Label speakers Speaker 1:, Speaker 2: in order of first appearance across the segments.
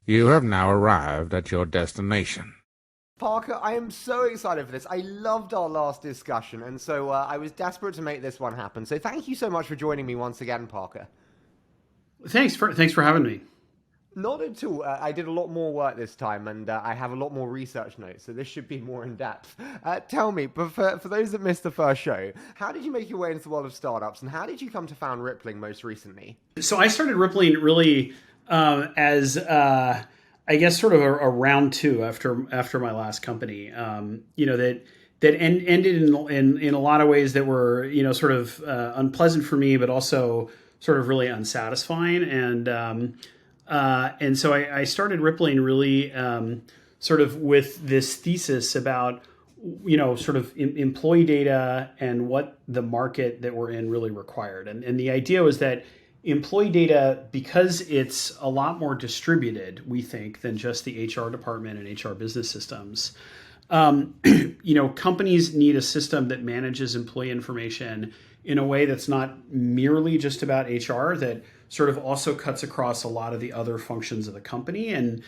Speaker 1: You have now arrived at your destination.
Speaker 2: Parker, I am so excited for this. I loved our last discussion, and so I was desperate to make this one happen. So thank you so much for joining me once again, Parker.
Speaker 3: Thanks for having me.
Speaker 2: Not at all. I did a lot more work this time, and I have a lot more research notes, so this should be more in depth. Tell me, but for those that missed the first show, how did you make your way into the world of startups, and how did you come to found Rippling most recently?
Speaker 3: So I started Rippling really as I guess sort of a round two after my last company. Ended in a lot of ways that were sort of unpleasant for me, but also sort of really unsatisfying. And so I started Rippling really sort of with this thesis about sort of employee data and what the market that we're in really required. And the idea was that employee data, because it's a lot more distributed, we think, than just the HR department and HR business systems. Companies need a system that manages employee information in a way that's not merely just about HR, that sort of also cuts across a lot of the other functions of the company. And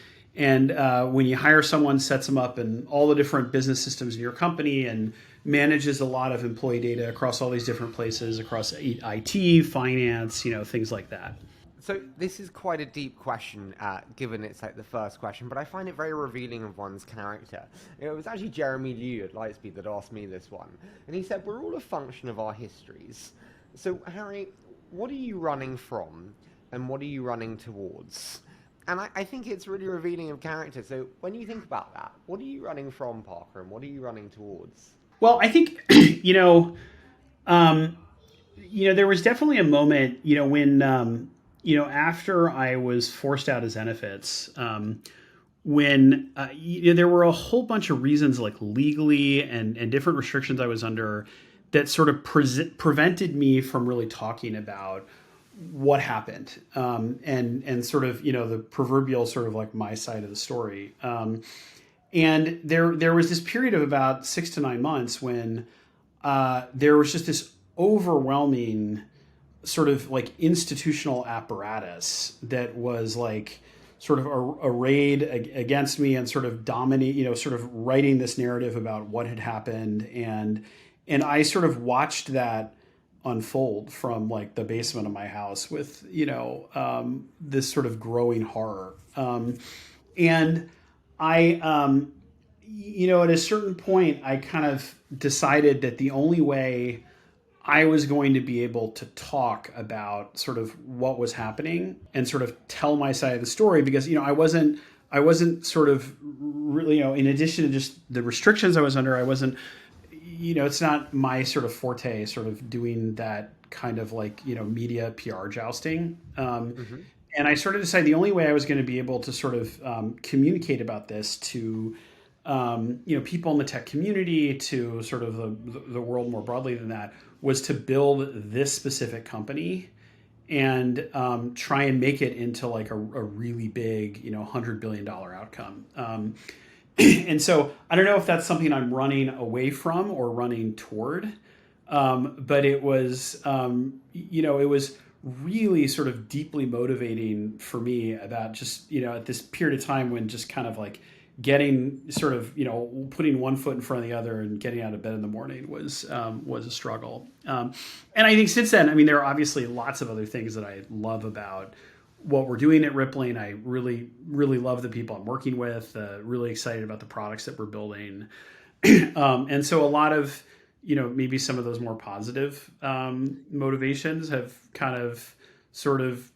Speaker 3: when you hire someone, sets them up in all the different business systems in your company and manages a lot of employee data across all these different places, across IT, finance, things like that.
Speaker 2: So this is quite a deep question, given it's like the first question, but I find it very revealing of one's character. It was actually Jeremy Liu at Lightspeed that asked me this one, and he said, we're all a function of our histories. So Harry, what are you running from, and what are you running towards? And I think it's really revealing of character. So when you think about that, what are you running from, Parker, and what are you running towards?
Speaker 3: Well, I think, there was definitely a moment, when, after I was forced out of Zenefits, when there were a whole bunch of reasons, like legally and different restrictions I was under, that sort of prevented me from really talking about what happened, and sort of the proverbial sort of like my side of the story. And there was this period of about 6 to 9 months when there was just this overwhelming sort of like institutional apparatus that was like sort of arrayed against me and sort of dominate, sort of writing this narrative about what had happened. And I sort of watched that unfold from like the basement of my house with, this sort of growing horror. And I, at a certain point, I kind of decided that the only way I was going to be able to talk about sort of what was happening and sort of tell my side of the story, because, I wasn't sort of really, in addition to just the restrictions I was under, I wasn't, it's not my sort of forte, sort of doing that kind of like, media PR jousting. And I sort of decided the only way I was going to be able to sort of communicate about this to, people in the tech community, to sort of the world more broadly than that, was to build this specific company and try and make it into like a really big, $100 billion outcome. And so I don't know if that's something I'm running away from or running toward, but it was, it was really sort of deeply motivating for me about just, at this period of time when just kind of like getting sort of, putting one foot in front of the other and getting out of bed in the morning was a struggle. And I think since then, I mean, there are obviously lots of other things that I love about what we're doing at Rippling. I really, really love the people I'm working with, really excited about the products that we're building. And so a lot of, maybe some of those more positive motivations have kind of sort of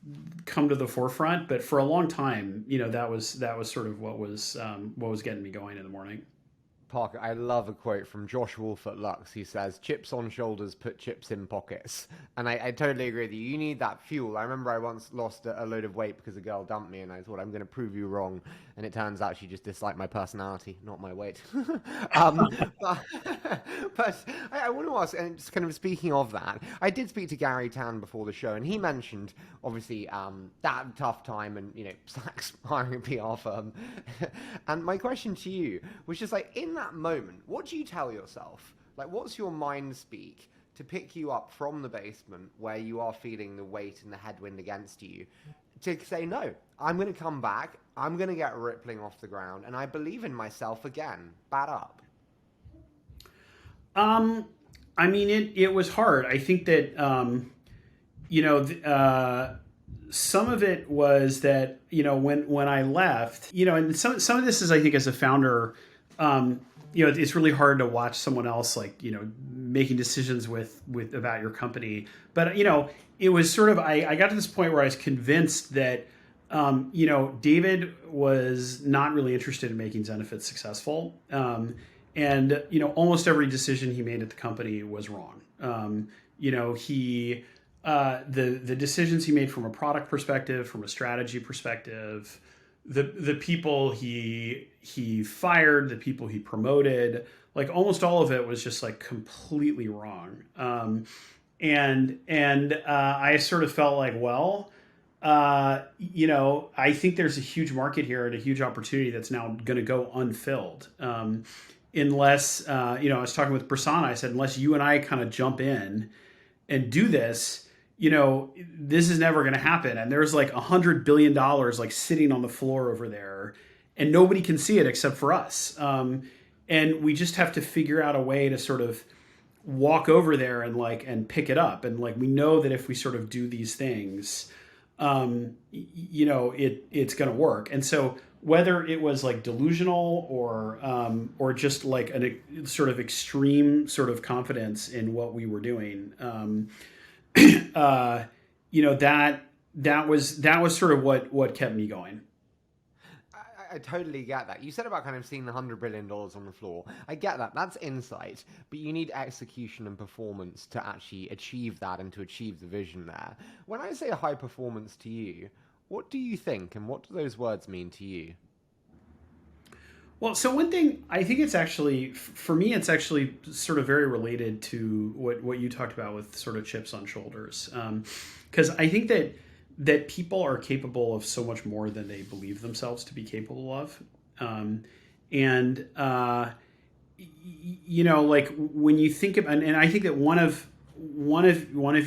Speaker 3: come to the forefront. But for a long time, that was sort of what was getting me going in the morning.
Speaker 2: Parker, I love a quote from Josh Wolf at Lux. He says, chips on shoulders, put chips in pockets. And I totally agree with you. You need that fuel. I remember I once lost a load of weight because a girl dumped me, and I thought, I'm going to prove you wrong. And it turns out she just disliked my personality, not my weight. But I want to ask, and just kind of speaking of that, I did speak to Gary Tan before the show, and he mentioned, obviously, that tough time and, Slack's hiring a PR firm. And my question to you was just like, in that moment, what do you tell yourself? Like, what's your mind speak to pick you up from the basement where you are feeling the weight and the headwind against you to say, no, I'm going to come back I'm going to get Rippling off the ground, and I believe in myself again. Bat up.
Speaker 3: I mean, it was hard. I think that, some of it was that, when I left, and some of this is, I think, as a founder, it's really hard to watch someone else making decisions with about your company. But, it was sort of, I got to this point where I was convinced that, David was not really interested in making Zenefits successful. And, almost every decision he made at the company was wrong. The decisions he made from a product perspective, from a strategy perspective, the people he fired, the people he promoted, almost all of it was just completely wrong. I sort of felt like, well, I think there's a huge market here and a huge opportunity that's now going to go unfilled. Unless, I was talking with Prasanna, I said, unless you and I kind of jump in and do this, this is never going to happen. And there's $100 billion sitting on the floor over there, and nobody can see it except for us. And we just have to figure out a way to sort of walk over there and pick it up. And we know that if we sort of do these things, it's going to work. And so whether it was delusional or just a sort of extreme sort of confidence in what we were doing, that was sort of what kept me going.
Speaker 2: I totally get that. You said about kind of seeing the $100 billion on the floor. I get that. That's insight. But you need execution and performance to actually achieve that and to achieve the vision there. When I say high performance to you, what do you think, and what do those words mean to you?
Speaker 3: Well, so one thing, I think it's actually, for me, it's actually sort of very related to what you talked about with sort of chips on shoulders. Because I think that people are capable of so much more than they believe themselves to be capable of. When you think about, and I think that one of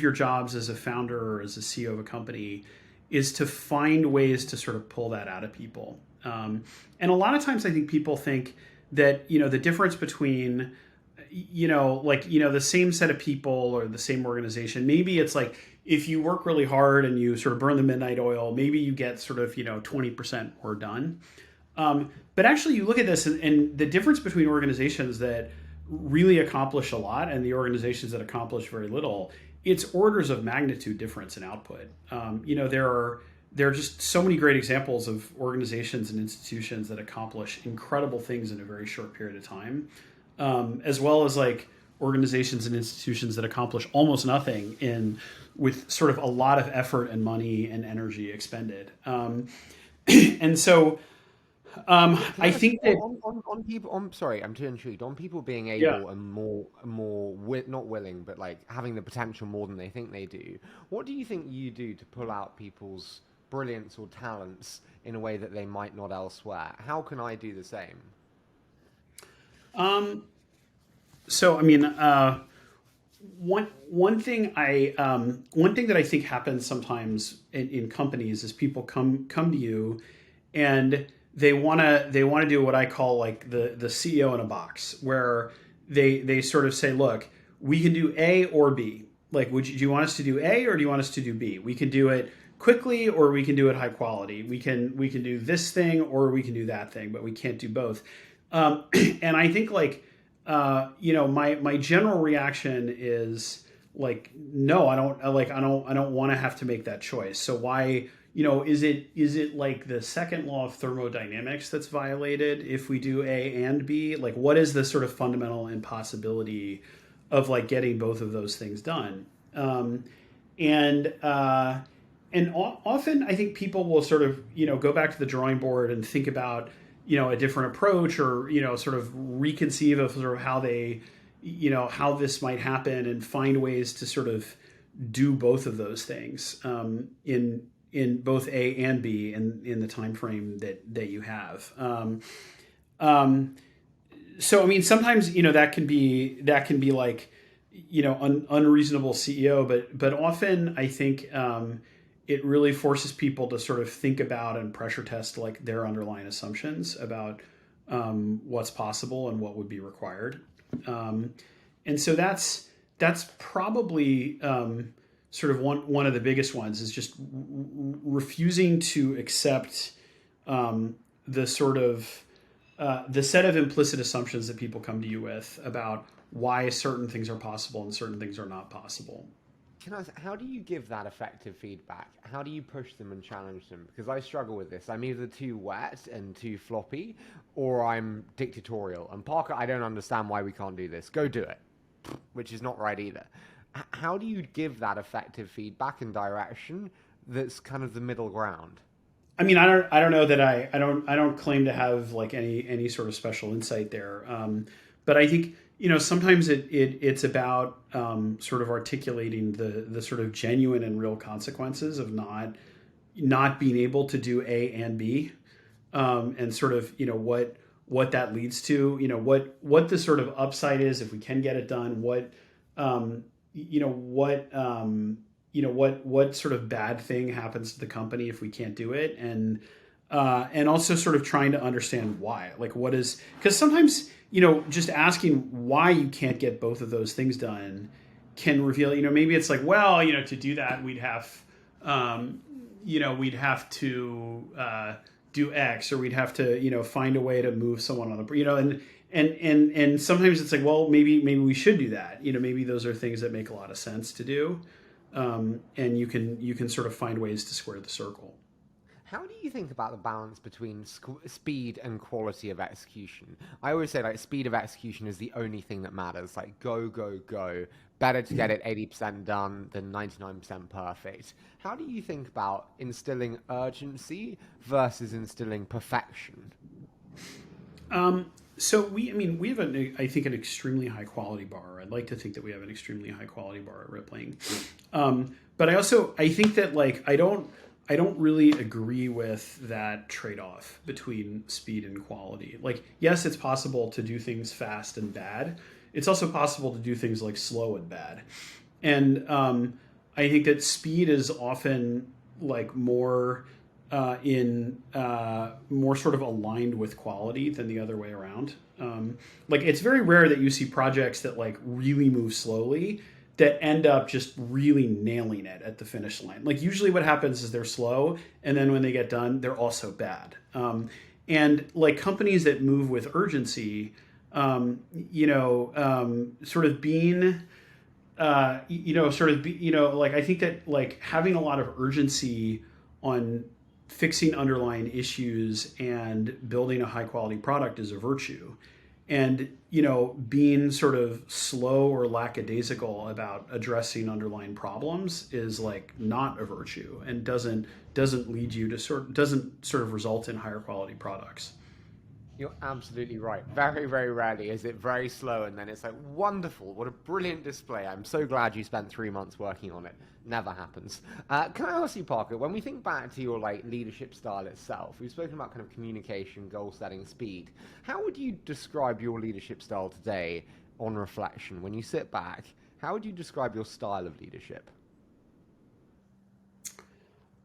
Speaker 3: your jobs as a founder or as a CEO of a company is to find ways to sort of pull that out of people. And a lot of times I think people think that, the difference between, the same set of people or the same organization, maybe it's if you work really hard and you sort of burn the midnight oil, maybe you get sort of, 20% more done. But actually you look at this and the difference between organizations that really accomplish a lot and the organizations that accomplish very little, it's orders of magnitude difference in output. There are just so many great examples of organizations and institutions that accomplish incredible things in a very short period of time, as well as organizations and institutions that accomplish almost nothing with sort of a lot of effort and money and energy expended. And so I think that
Speaker 2: on people, I'm sorry, I'm too intrigued. On people being able and not willing, but having the potential more than they think they do. What do you think you do to pull out people's brilliance or talents in a way that they might not elsewhere? How can I do the same?
Speaker 3: So I mean, one thing that I think happens sometimes in companies is people come to you and they want to do what I call the CEO in a box, where they sort of say, look, we can do A or B. Do you want us to do A or do you want us to do B? We can do it quickly or we can do it high quality. We can do this thing or we can do that thing, but we can't do both. And I think my general reaction is no, I don't want to have to make that choice. So why, is it the second law of thermodynamics that's violated if we do A and B? What is the sort of fundamental impossibility of getting both of those things done? And often I think people will sort of, go back to the drawing board and think about, a different approach or, sort of reconceive of sort of how they, how this might happen and find ways to sort of do both of those things in both A and B in the time frame that you have. So, I mean, sometimes, that can be unreasonable CEO, but often I think, it really forces people to sort of think about and pressure test like their underlying assumptions about what's possible and what would be required. And so that's probably sort of one of the biggest ones is just refusing to accept the sort of the set of implicit assumptions that people come to you with about why certain things are possible and certain things are not possible.
Speaker 2: Can I ask, how do you give that effective feedback? How do you push them and challenge them? Because I struggle with this. I'm either too wet and too floppy, or I'm dictatorial. And Parker, I don't understand why we can't do this. Go do it, which is not right either. How do you give that effective feedback and direction that's kind of the middle ground?
Speaker 3: I mean, I don't know that I don't claim to have like any sort of special insight there, but I think sometimes it's about sort of articulating the sort of genuine and real consequences of not being able to do A and B, and sort of what that leads to, what the sort of upside is if we can get it done, what sort of bad thing happens to the company if we can't do it, and also sort of trying to understand why, like what is, because sometimes just asking why you can't get both of those things done can reveal, maybe it's like, well, to do that we'd have to do X, or we'd have to find a way to move someone on the and sometimes it's like, well, maybe we should do that, maybe those are things that make a lot of sense to do, and you can sort of find ways to square the circle.
Speaker 2: How do you think about the balance between speed and quality of execution? I always say like speed of execution is the only thing that matters. Like go, go, go. Better to get it 80% done than 99% perfect. How do you think about instilling urgency versus instilling perfection?
Speaker 3: So we have I think an extremely high quality bar. I'd like to think that we have an extremely high quality bar at Rippling. But I think that like, I don't really agree with that trade-off between speed and quality. Like, yes, it's possible to do things fast and bad. It's also possible to do things like slow and bad. And I think that speed is often like more more sort of aligned with quality than the other way around. Like it's very rare that you see projects that like really move slowly that end up just really nailing it at the finish line. Like usually what happens is they're slow, and then when they get done, they're also bad. And like companies that move with urgency, sort of being, like I think that like having a lot of urgency on fixing underlying issues and building a high quality product is a virtue. And, being sort of slow or lackadaisical about addressing underlying problems is like not a virtue, and doesn't lead you to doesn't sort of result in higher quality products.
Speaker 2: You're absolutely right. Very, very rarely is it very slow and then it's like, wonderful, what a brilliant display. I'm so glad you spent 3 months working on it. Never happens. Can I ask you, Parker, when we think back to your like leadership style itself, we've spoken about kind of communication, goal setting, speed. How would you describe your leadership style today on reflection? When you sit back, how would you describe your style of leadership?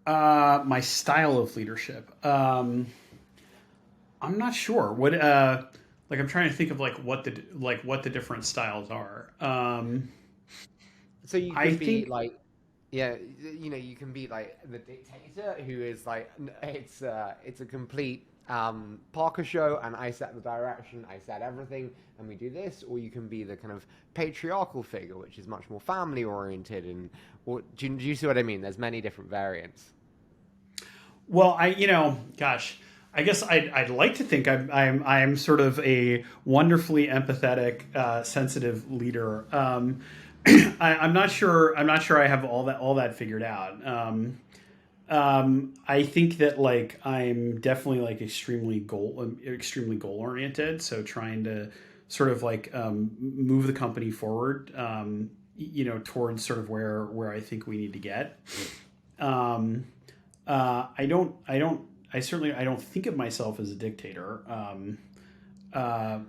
Speaker 3: My style of leadership. I'm not sure what like I'm trying to think of like what the different styles are.
Speaker 2: So you
Speaker 3: I
Speaker 2: could be
Speaker 3: think
Speaker 2: like, yeah, you can be like the dictator who is like, it's a complete Parker show, and I set the direction, I set everything, and we do this. Or you can be the kind of patriarchal figure, which is much more family oriented, and or do you see what I mean? There's many different variants.
Speaker 3: well, gosh, I guess I'd like to think I'm sort of a wonderfully empathetic, sensitive leader. I'm not sure. I'm not sure I have all that figured out. I think that like I'm definitely like extremely goal oriented. So trying to sort of like move the company forward, towards sort of where I think we need to get. Um, I don't think of myself as a dictator. Uh,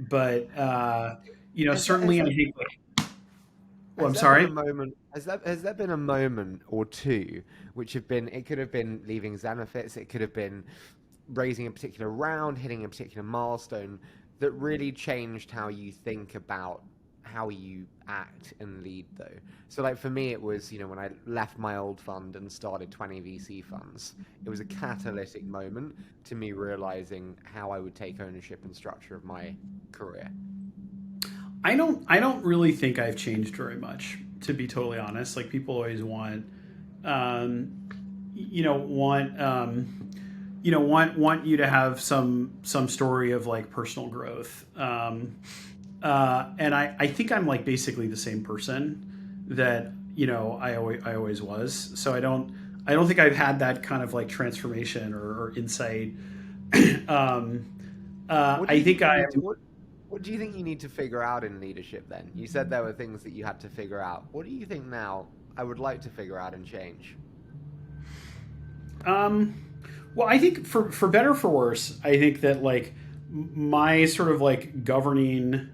Speaker 3: but
Speaker 2: As,
Speaker 3: certainly
Speaker 2: as
Speaker 3: I
Speaker 2: a
Speaker 3: think like, Well, I'm
Speaker 2: Has there been a
Speaker 3: sorry.
Speaker 2: moment? Has there been a moment or two which have been? It could have been leaving Zenefits. It could have been raising a particular round, hitting a particular milestone that really changed how you think about how you act and lead though. So like for me it was, when I left my old fund and started 20 VC funds, it was a catalytic moment to me realizing how I would take ownership and structure of my career.
Speaker 3: I don't really think I've changed very much, to be totally honest. Like people always um, want you to have some story of like personal growth. And I think I'm like basically the same person that I always was. So I don't think I've had that kind of like transformation or insight. um,
Speaker 2: What do
Speaker 3: I
Speaker 2: you
Speaker 3: think
Speaker 2: think you
Speaker 3: I
Speaker 2: need to what do you think you need to figure out in leadership then? You said there were things that you had to figure out. What do you think now I would like to figure out and change?
Speaker 3: um, well, I think for better or for worse, I think that like my sort of like governing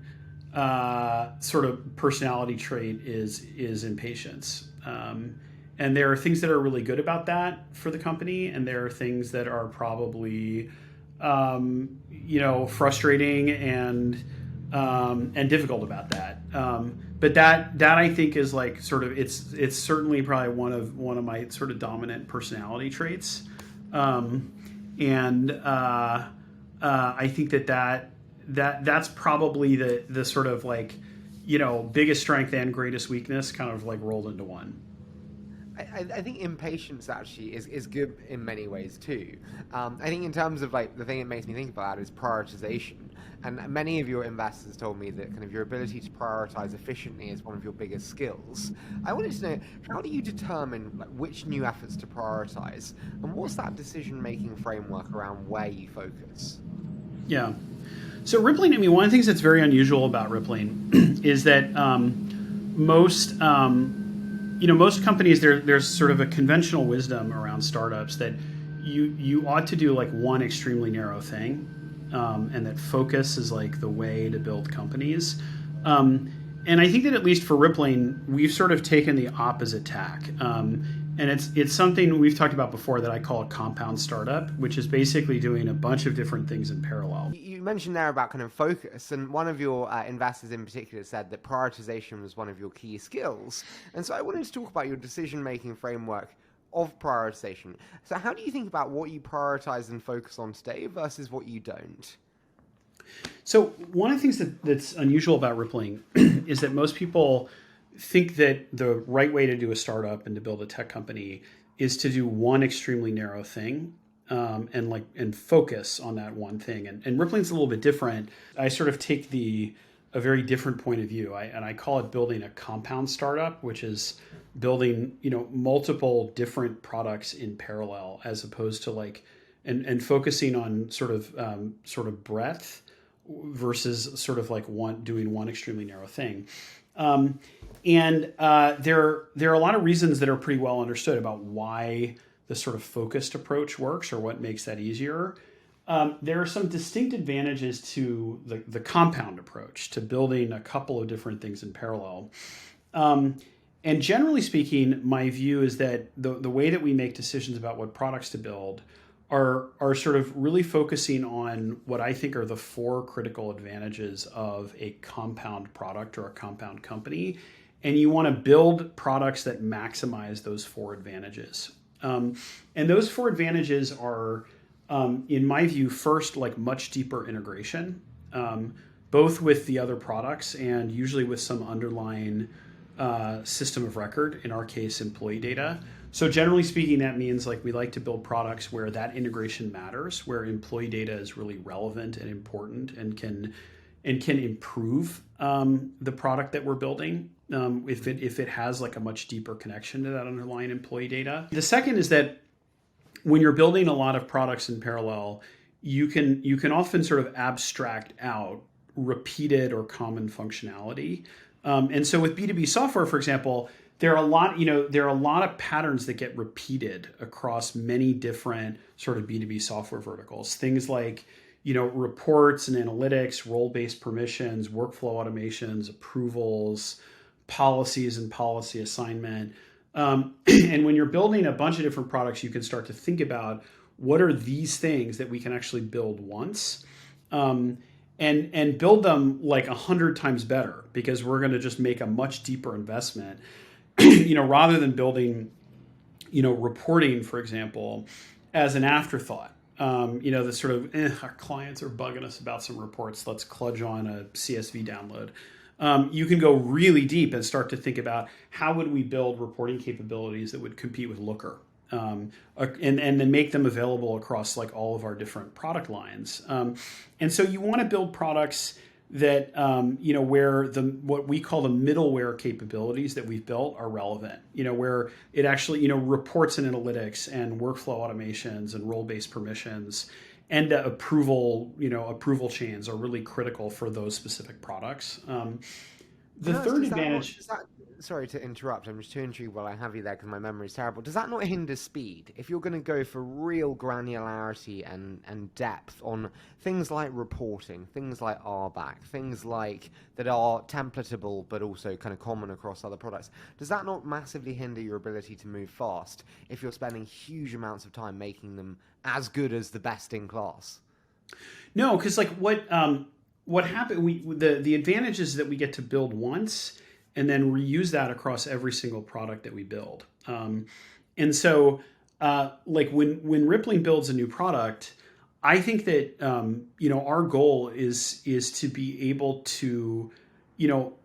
Speaker 3: sort of personality trait is impatience. And there are things that are really good about that for the company, and there are things that are probably frustrating and difficult about that. But that I think is like sort of it's certainly probably one of my sort of dominant personality traits, um, and I think that's probably the sort of like biggest strength and greatest weakness kind of like rolled into one.
Speaker 2: I think impatience actually is good in many ways too. I think in terms of like the thing it makes me think about is prioritization. And many of your investors told me that kind of your ability to prioritize efficiently is one of your biggest skills. I wanted to know, how do you determine like which new efforts to prioritize, and what's that decision-making framework around where you focus?
Speaker 3: Yeah. So Rippling, I mean, one of the things that's very unusual about Rippling is that most most companies there's sort of a conventional wisdom around startups that you ought to do like one extremely narrow thing, and that focus is like the way to build companies. And I think that at least for Rippling, we've sort of taken the opposite tack. And it's something we've talked about before that I call a compound startup, which is basically doing a bunch of different things in parallel.
Speaker 2: You mentioned there about kind of focus, and one of your investors in particular said that prioritization was one of your key skills. And so I wanted to talk about your decision-making framework of prioritization. So how do you think about what you prioritize and focus on today versus what you don't?
Speaker 3: So one of the things that's unusual about Rippling is that most people think that the right way to do a startup and to build a tech company is to do one extremely narrow thing, and focus on that one thing. And Rippling's a little bit different. I sort of take a very different point of view. I call it building a compound startup, which is building multiple different products in parallel, as opposed to like and focusing on sort of breadth versus sort of like doing one extremely narrow thing. There are a lot of reasons that are pretty well understood about why the sort of focused approach works or what makes that easier. There are some distinct advantages to the compound approach, to building a couple of different things in parallel. And generally speaking, my view is that the way that we make decisions about what products to build are sort of really focusing on what I think are the four critical advantages of a compound product or a compound company. And you want to build products that maximize those four advantages. And those four advantages are, in my view, first, like much deeper integration, both with the other products and usually with some underlying system of record, in our case, employee data. So generally speaking, that means like we like to build products where that integration matters, where employee data is really relevant and important and can improve the product that we're building, if it has like a much deeper connection to that underlying employee data. The second is that when you're building a lot of products in parallel, you can often sort of abstract out repeated or common functionality. And so with B2B software, for example, there are a lot of patterns that get repeated across many different sort of B2B software verticals. Things like, reports and analytics, role-based permissions, workflow automations, approvals, policies and policy assignment. And when you're building a bunch of different products, you can start to think about what are these things that we can actually build once, and build them like 100 times better, because we're going to just make a much deeper investment, rather than building, reporting, for example, as an afterthought. The sort of, our clients are bugging us about some reports, let's kludge on a CSV download. You can go really deep and start to think about how would we build reporting capabilities that would compete with Looker, and then make them available across like all of our different product lines. And so you want to build products that, where what we call the middleware capabilities that we've built are relevant, where it actually, reports and analytics and workflow automations and role-based permissions and approval chains are really critical for those specific products. The third advantage.
Speaker 2: Sorry to interrupt, I'm just too intrigued while I have you there because my memory is terrible. Does that not hinder speed? If you're going to go for real granularity and depth on things like reporting, things like RBAC, things like that are templatable but also kind of common across other products, does that not massively hinder your ability to move fast if you're spending huge amounts of time making them as good as the best in class?
Speaker 3: No, because like what happened, the advantage is that we get to build once and then reuse that across every single product that we build. And so, like when Rippling builds a new product, I think that our goal is to be able to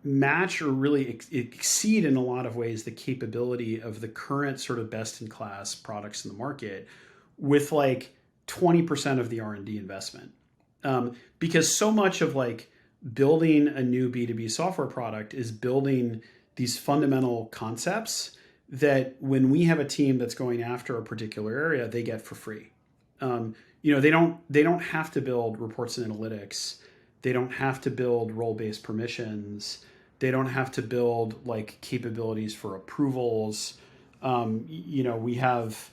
Speaker 3: match or really exceed in a lot of ways the capability of the current sort of best in class products in the market with like 20% of the R&D investment, because so much of like building a new B2B software product is building these fundamental concepts that when we have a team that's going after a particular area, they get for free. They don't have to build reports and analytics. They don't have to build role-based permissions. They don't have to build like capabilities for approvals. We have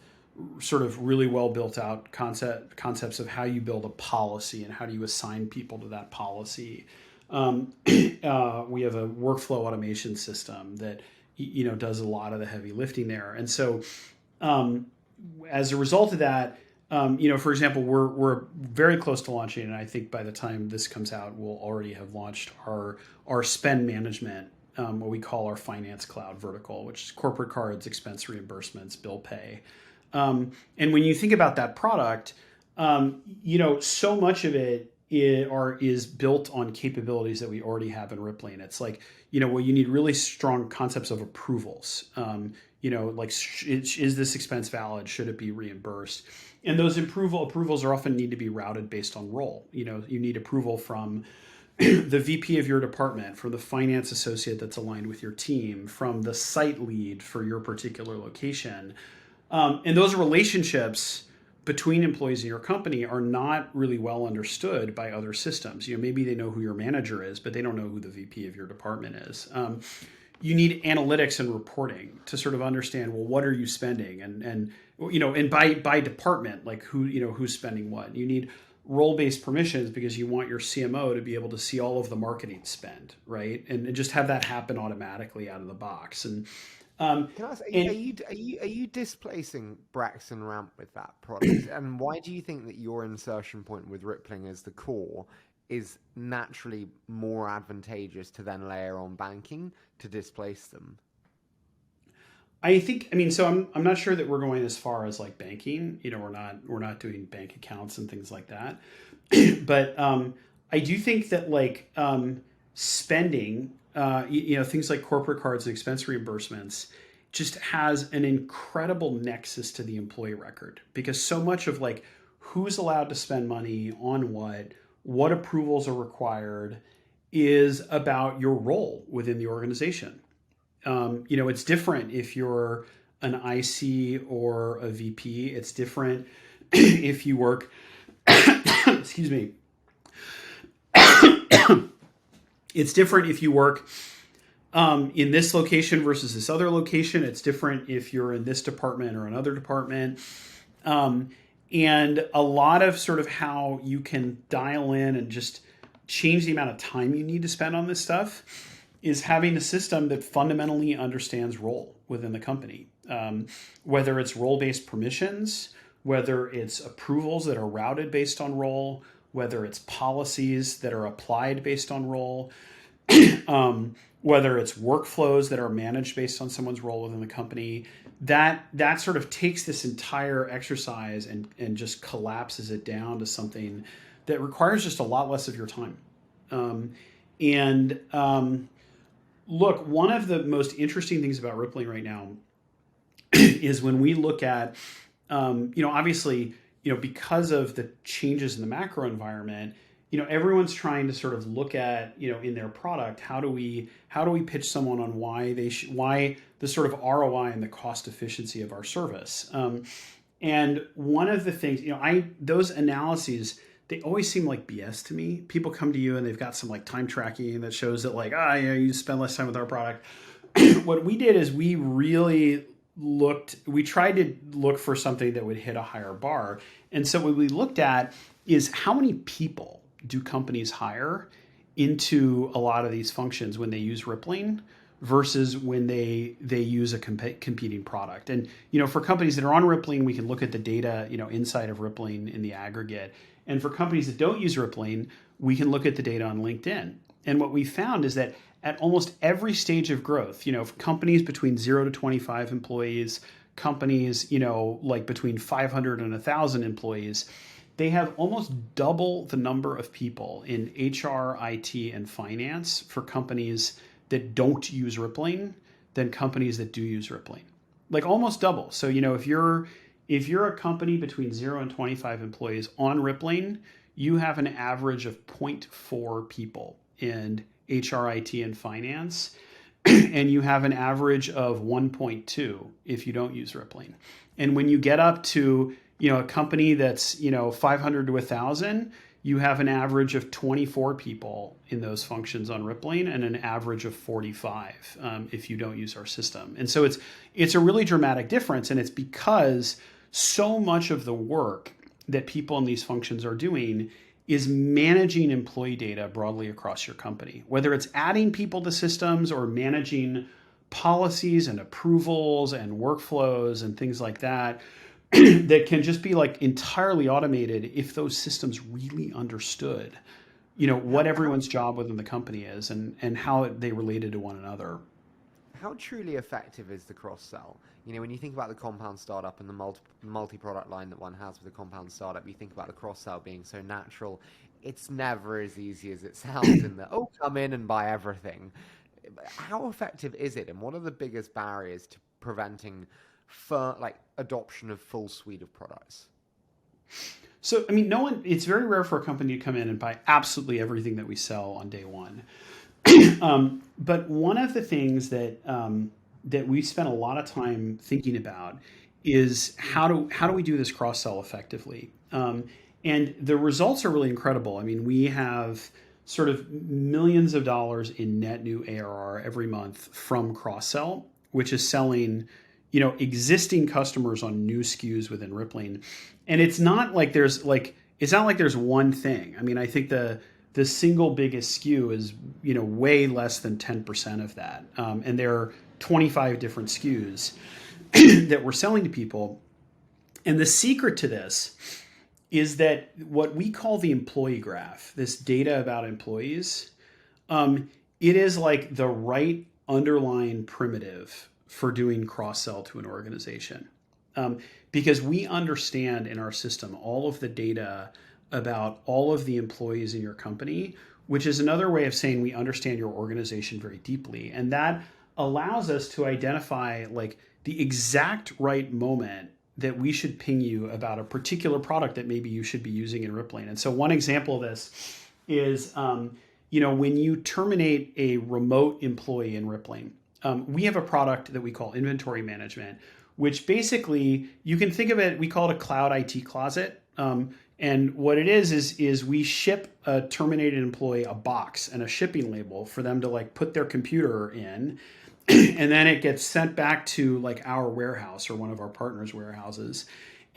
Speaker 3: sort of really well built out concepts of how you build a policy and how do you assign people to that policy. We have a workflow automation system that does a lot of the heavy lifting there. And so as a result of that, for example, we're very close to launching, and I think by the time this comes out, we'll already have launched our spend management, what we call our finance cloud vertical, which is corporate cards, expense reimbursements, bill pay. And when you think about that product, so much of it is built on capabilities that we already have in Rippling. It's like, you need really strong concepts of approvals. Is this expense valid? Should it be reimbursed? And those approvals are often need to be routed based on role. You need approval from the VP of your department, from the finance associate that's aligned with your team, from the site lead for your particular location. And those relationships between employees in your company are not really well understood by other systems. Maybe they know who your manager is, but they don't know who the VP of your department is. You need analytics and reporting to sort of understand, well, what are you spending? And by department, like who's spending what. You need role-based permissions because you want your CMO to be able to see all of the marketing spend, right? And just have that happen automatically out of the box. And
Speaker 2: can I ask, are you displacing Braxton Ramp with that product? And why do you think that your insertion point with Rippling as the core is naturally more advantageous to then layer on banking to displace them?
Speaker 3: So I'm not sure that we're going as far as like banking. We're not doing bank accounts and things like that. But I do think that like spending, things like corporate cards and expense reimbursements just has an incredible nexus to the employee record, because so much of like who's allowed to spend money on what approvals are required is about your role within the organization. It's different if you're an IC or a VP. It's different if you work, excuse me. It's different if you work in this location versus this other location. It's different if you're in this department or another department. And a lot of sort of how you can dial in and just change the amount of time you need to spend on this stuff is having a system that fundamentally understands role within the company, whether it's role-based permissions, whether it's approvals that are routed based on role, whether it's policies that are applied based on role, whether it's workflows that are managed based on someone's role within the company. That sort of takes this entire exercise and just collapses it down to something that requires just a lot less of your time. Look, one of the most interesting things about Rippling right now is when we look at, obviously, because of the changes in the macro environment, everyone's trying to sort of look at, in their product, how do we pitch someone on why the sort of ROI and the cost efficiency of our service. And one of the things, those analyses, they always seem like BS to me. People come to you and they've got some like time tracking that shows that like, you spend less time with our product. What we did is we tried to look for something that would hit a higher bar. And so what we looked at is how many people do companies hire into a lot of these functions when they use Rippling versus when they use a competing product. And, for companies that are on Rippling, we can look at the data, inside of Rippling in the aggregate. And for companies that don't use Rippling, we can look at the data on LinkedIn. And what we found is that at almost every stage of growth, for companies between 0 to 25 employees, companies, like between 500 and 1,000 employees, they have almost double the number of people in HR, IT, and finance for companies that don't use Rippling than companies that do use Rippling. Like almost double. So, if you're a company between 0 and 25 employees on Rippling, you have an average of 0.4 people in HR, IT, and finance, and you have an average of 1.2 if you don't use Rippling. And when you get up to, a company that's, 500 to 1,000, you have an average of 24 people in those functions on Rippling and an average of 45 if you don't use our system. And so it's a really dramatic difference, and it's because so much of the work that people in these functions are doing is managing employee data broadly across your company, whether it's adding people to systems or managing policies and approvals and workflows and things like that that can just be like entirely automated if those systems really understood, what everyone's job within the company is and how they related to one another.
Speaker 2: How truly effective is the cross-sell? When you think about the compound startup and the multi-product line that one has with a compound startup, you think about the cross-sell being so natural. It's never as easy as it sounds in the, come in and buy everything. How effective is it? And what are the biggest barriers to preventing adoption of full suite of products?
Speaker 3: So, it's very rare for a company to come in and buy absolutely everything that we sell on day one. But one of the things that we spent a lot of time thinking about is how do we do this cross-sell effectively? And the results are really incredible. We have sort of millions of dollars in net new ARR every month from cross-sell, which is selling, existing customers on new SKUs within Rippling. And it's not like there's one thing. I think the single biggest SKU is, way less than 10% of that. And there are 25 different SKUs that we're selling to people. And the secret to this is that what we call the employee graph, this data about employees, it is like the right underlying primitive for doing cross-sell to an organization. Because we understand in our system all of the data about all of the employees in your company, which is another way of saying we understand your organization very deeply. And that allows us to identify like the exact right moment that we should ping you about a particular product that maybe you should be using in Rippling. And so one example of this is, when you terminate a remote employee in Rippling, we have a product that we call inventory management, which basically you can think of it, we call it a cloud IT closet. And what it is we ship a terminated employee a box and a shipping label for them to like put their computer in. And then it gets sent back to like our warehouse or one of our partners' warehouses,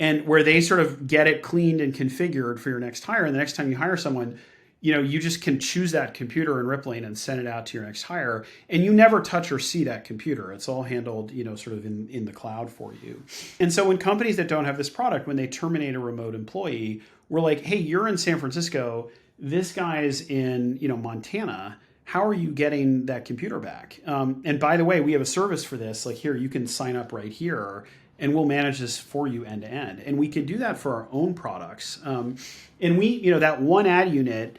Speaker 3: and where they sort of get it cleaned and configured for your next hire. And the next time you hire someone, you just can choose that computer in Rippling and send it out to your next hire, and you never touch or see that computer. It's all handled, sort of in the cloud for you. And so when companies that don't have this product, when they terminate a remote employee, we're like, hey, you're in San Francisco, this guy's in, Montana. How are you getting that computer back? And by the way, we have a service for this. Like, here, you can sign up right here, and we'll manage this for you end to end. And we can do that for our own products. And we, that one ad unit,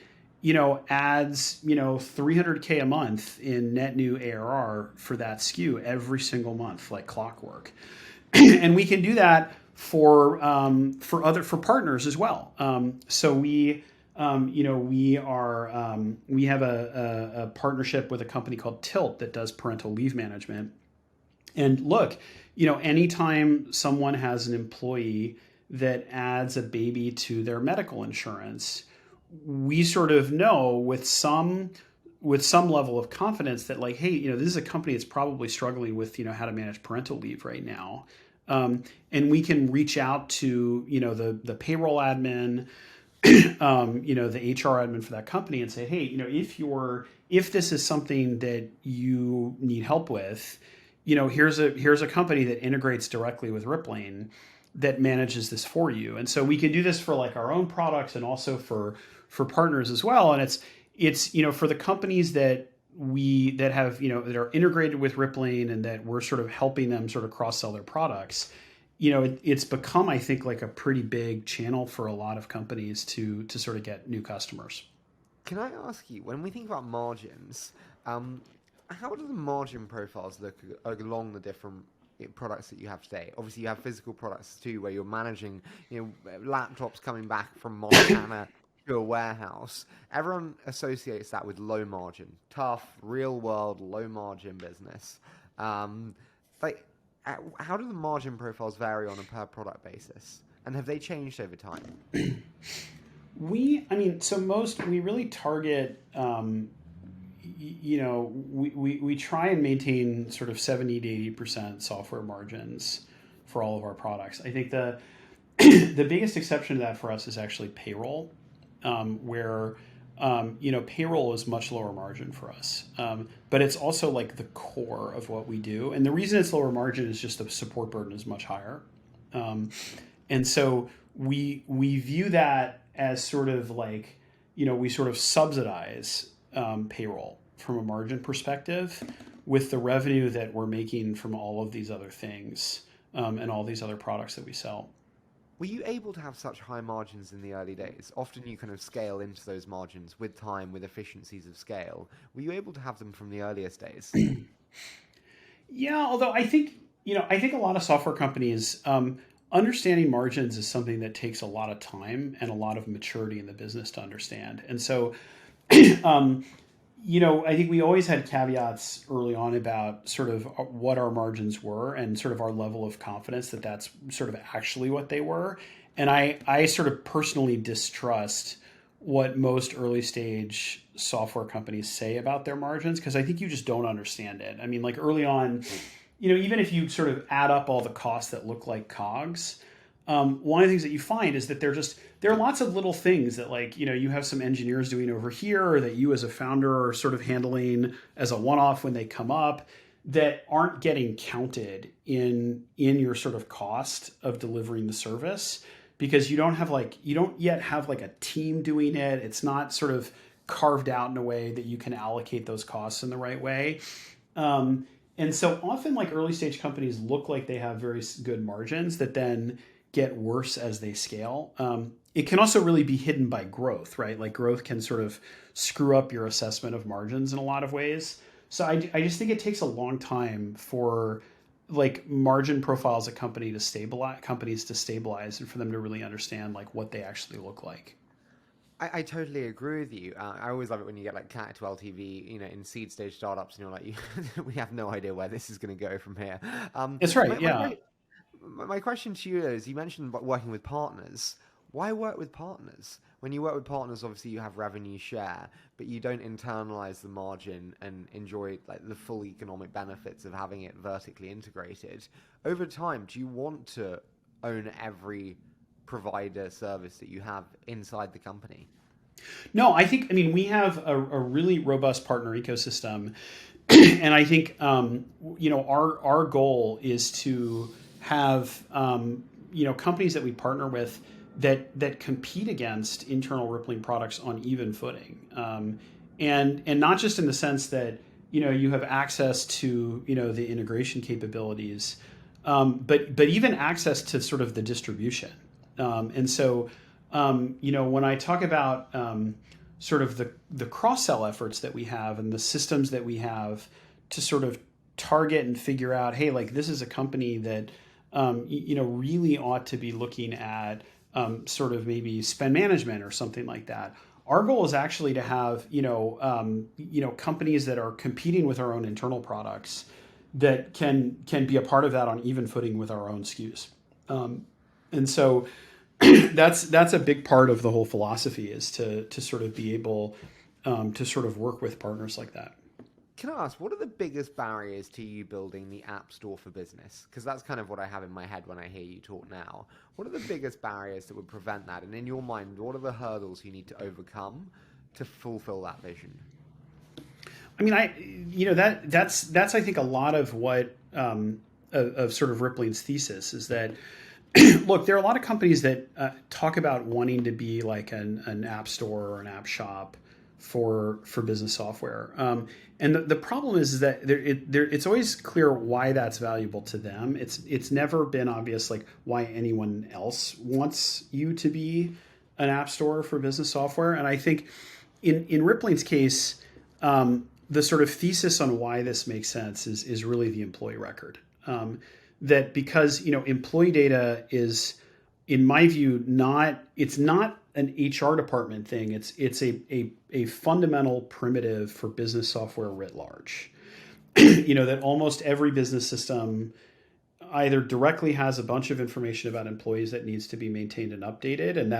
Speaker 3: adds, $300K a month in net new ARR for that SKU every single month, like clockwork. And we can do that for partners as well. So we have a partnership with a company called Tilt that does parental leave management. And look, anytime someone has an employee that adds a baby to their medical insurance, we sort of know with some level of confidence that, like, hey, this is a company that's probably struggling with, how to manage parental leave right now. And we can reach out to, the payroll admin, the HR admin for that company and say, hey, if this is something that you need help with, here's a company that integrates directly with Rippling that manages this for you. And so we can do this for like our own products and also for partners as well. And it's for the companies that have, that are integrated with Rippling and that we're sort of helping them sort of cross-sell their products, it's become, I think, like a pretty big channel for a lot of companies to sort of get new customers.
Speaker 2: Can I ask you, when we think about margins, how do the margin profiles look along the different products that you have today? Obviously, you have physical products too, where you're managing, laptops coming back from Montana to a warehouse. Everyone associates that with low margin, tough, real world, low margin business. How do the margin profiles vary on a per product basis? And have they changed over time?
Speaker 3: We really target, we try and maintain sort of 70 to 80% software margins for all of our products. I think the biggest exception to that for us is actually payroll, where payroll is much lower margin for us, but it's also like the core of what we do. And the reason it's lower margin is just the support burden is much higher, and so we view that as sort of like, we sort of subsidize payroll from a margin perspective with the revenue that we're making from all of these other things, and all these other products that we sell.
Speaker 2: Were you able to have such high margins in the early days? Often you kind of scale into those margins with time, with efficiencies of scale. Were you able to have them from the earliest days?
Speaker 3: Yeah, although I think a lot of software companies, understanding margins is something that takes a lot of time and a lot of maturity in the business to understand. And so, I think we always had caveats early on about sort of what our margins were and sort of our level of confidence that that's sort of actually what they were. And I sort of personally distrust what most early stage software companies say about their margins, because I think you just don't understand it. I mean, like early on, even if you sort of add up all the costs that look like COGS, one of the things that you find is that there are lots of little things that, like, you have some engineers doing over here, or that you as a founder are sort of handling as a one-off when they come up, that aren't getting counted in your sort of cost of delivering the service, because you don't yet have like a team doing it. It's not sort of carved out in a way that you can allocate those costs in the right way. And so often, like, early stage companies look like they have very good margins that then get worse as they scale. It can also really be hidden by growth, right? Like, growth can sort of screw up your assessment of margins in a lot of ways. So I just think it takes a long time for, like, margin profiles of companies to stabilize and for them to really understand, like, what they actually look like.
Speaker 2: I totally agree with you. I always love it when you get like CAC to LTV, in seed stage startups, and you're like, we have no idea where this is going to go from here.
Speaker 3: That's right. Yeah.
Speaker 2: My question to you is, you mentioned about working with partners. Why work with partners? When you work with partners, obviously you have revenue share, but you don't internalize the margin and enjoy like the full economic benefits of having it vertically integrated. Over time, do you want to own every provider service that you have inside the company?
Speaker 3: No, I mean, we have a really robust partner ecosystem. And I think, our goal is to have, companies that we partner with that compete against internal Rippling products on even footing. And not just in the sense that, you have access to, the integration capabilities, but even access to sort of the distribution. And so, when I talk about sort of the cross-sell efforts that we have and the systems that we have to sort of target and figure out, hey, like this is a company that, really ought to be looking at sort of maybe spend management or something like that. Our goal is actually to have, companies that are competing with our own internal products that can be a part of that on even footing with our own SKUs. And so that's a big part of the whole philosophy, is to sort of be able to sort of work with partners like that.
Speaker 2: Can I ask, what are the biggest barriers to you building the App Store for business? Because that's kind of what I have in my head when I hear you talk now. What are the biggest barriers that would prevent that? And in your mind, what are the hurdles you need to overcome to fulfill that vision?
Speaker 3: I mean, that's I think a lot of what of sort of Rippling's thesis is that look, there are a lot of companies that talk about wanting to be like an app store or an app shop for business software. And the problem is that it's always clear why that's valuable to them. It's never been obvious like why anyone else wants you to be an app store for business software. And I think in Rippling's case, the sort of thesis on why this makes sense is really the employee record. That because employee data is, in my view, it's not an HR department thing. It's a fundamental primitive for business software writ large. That almost every business system either directly has a bunch of information about employees that needs to be maintained and updated, and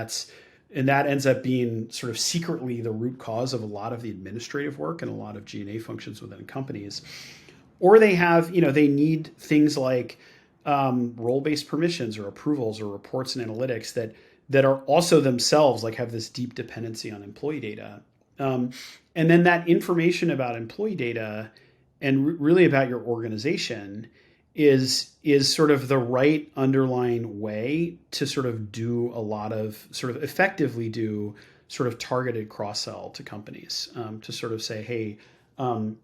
Speaker 3: that ends up being sort of secretly the root cause of a lot of the administrative work and a lot of G&A functions within companies. Or they have, they need things like role-based permissions or approvals or reports and analytics that are also themselves like have this deep dependency on employee data. And then that information about employee data and really about your organization is sort of the right underlying way to sort of do a lot of sort of effectively do sort of targeted cross-sell to companies, to sort of say, hey, the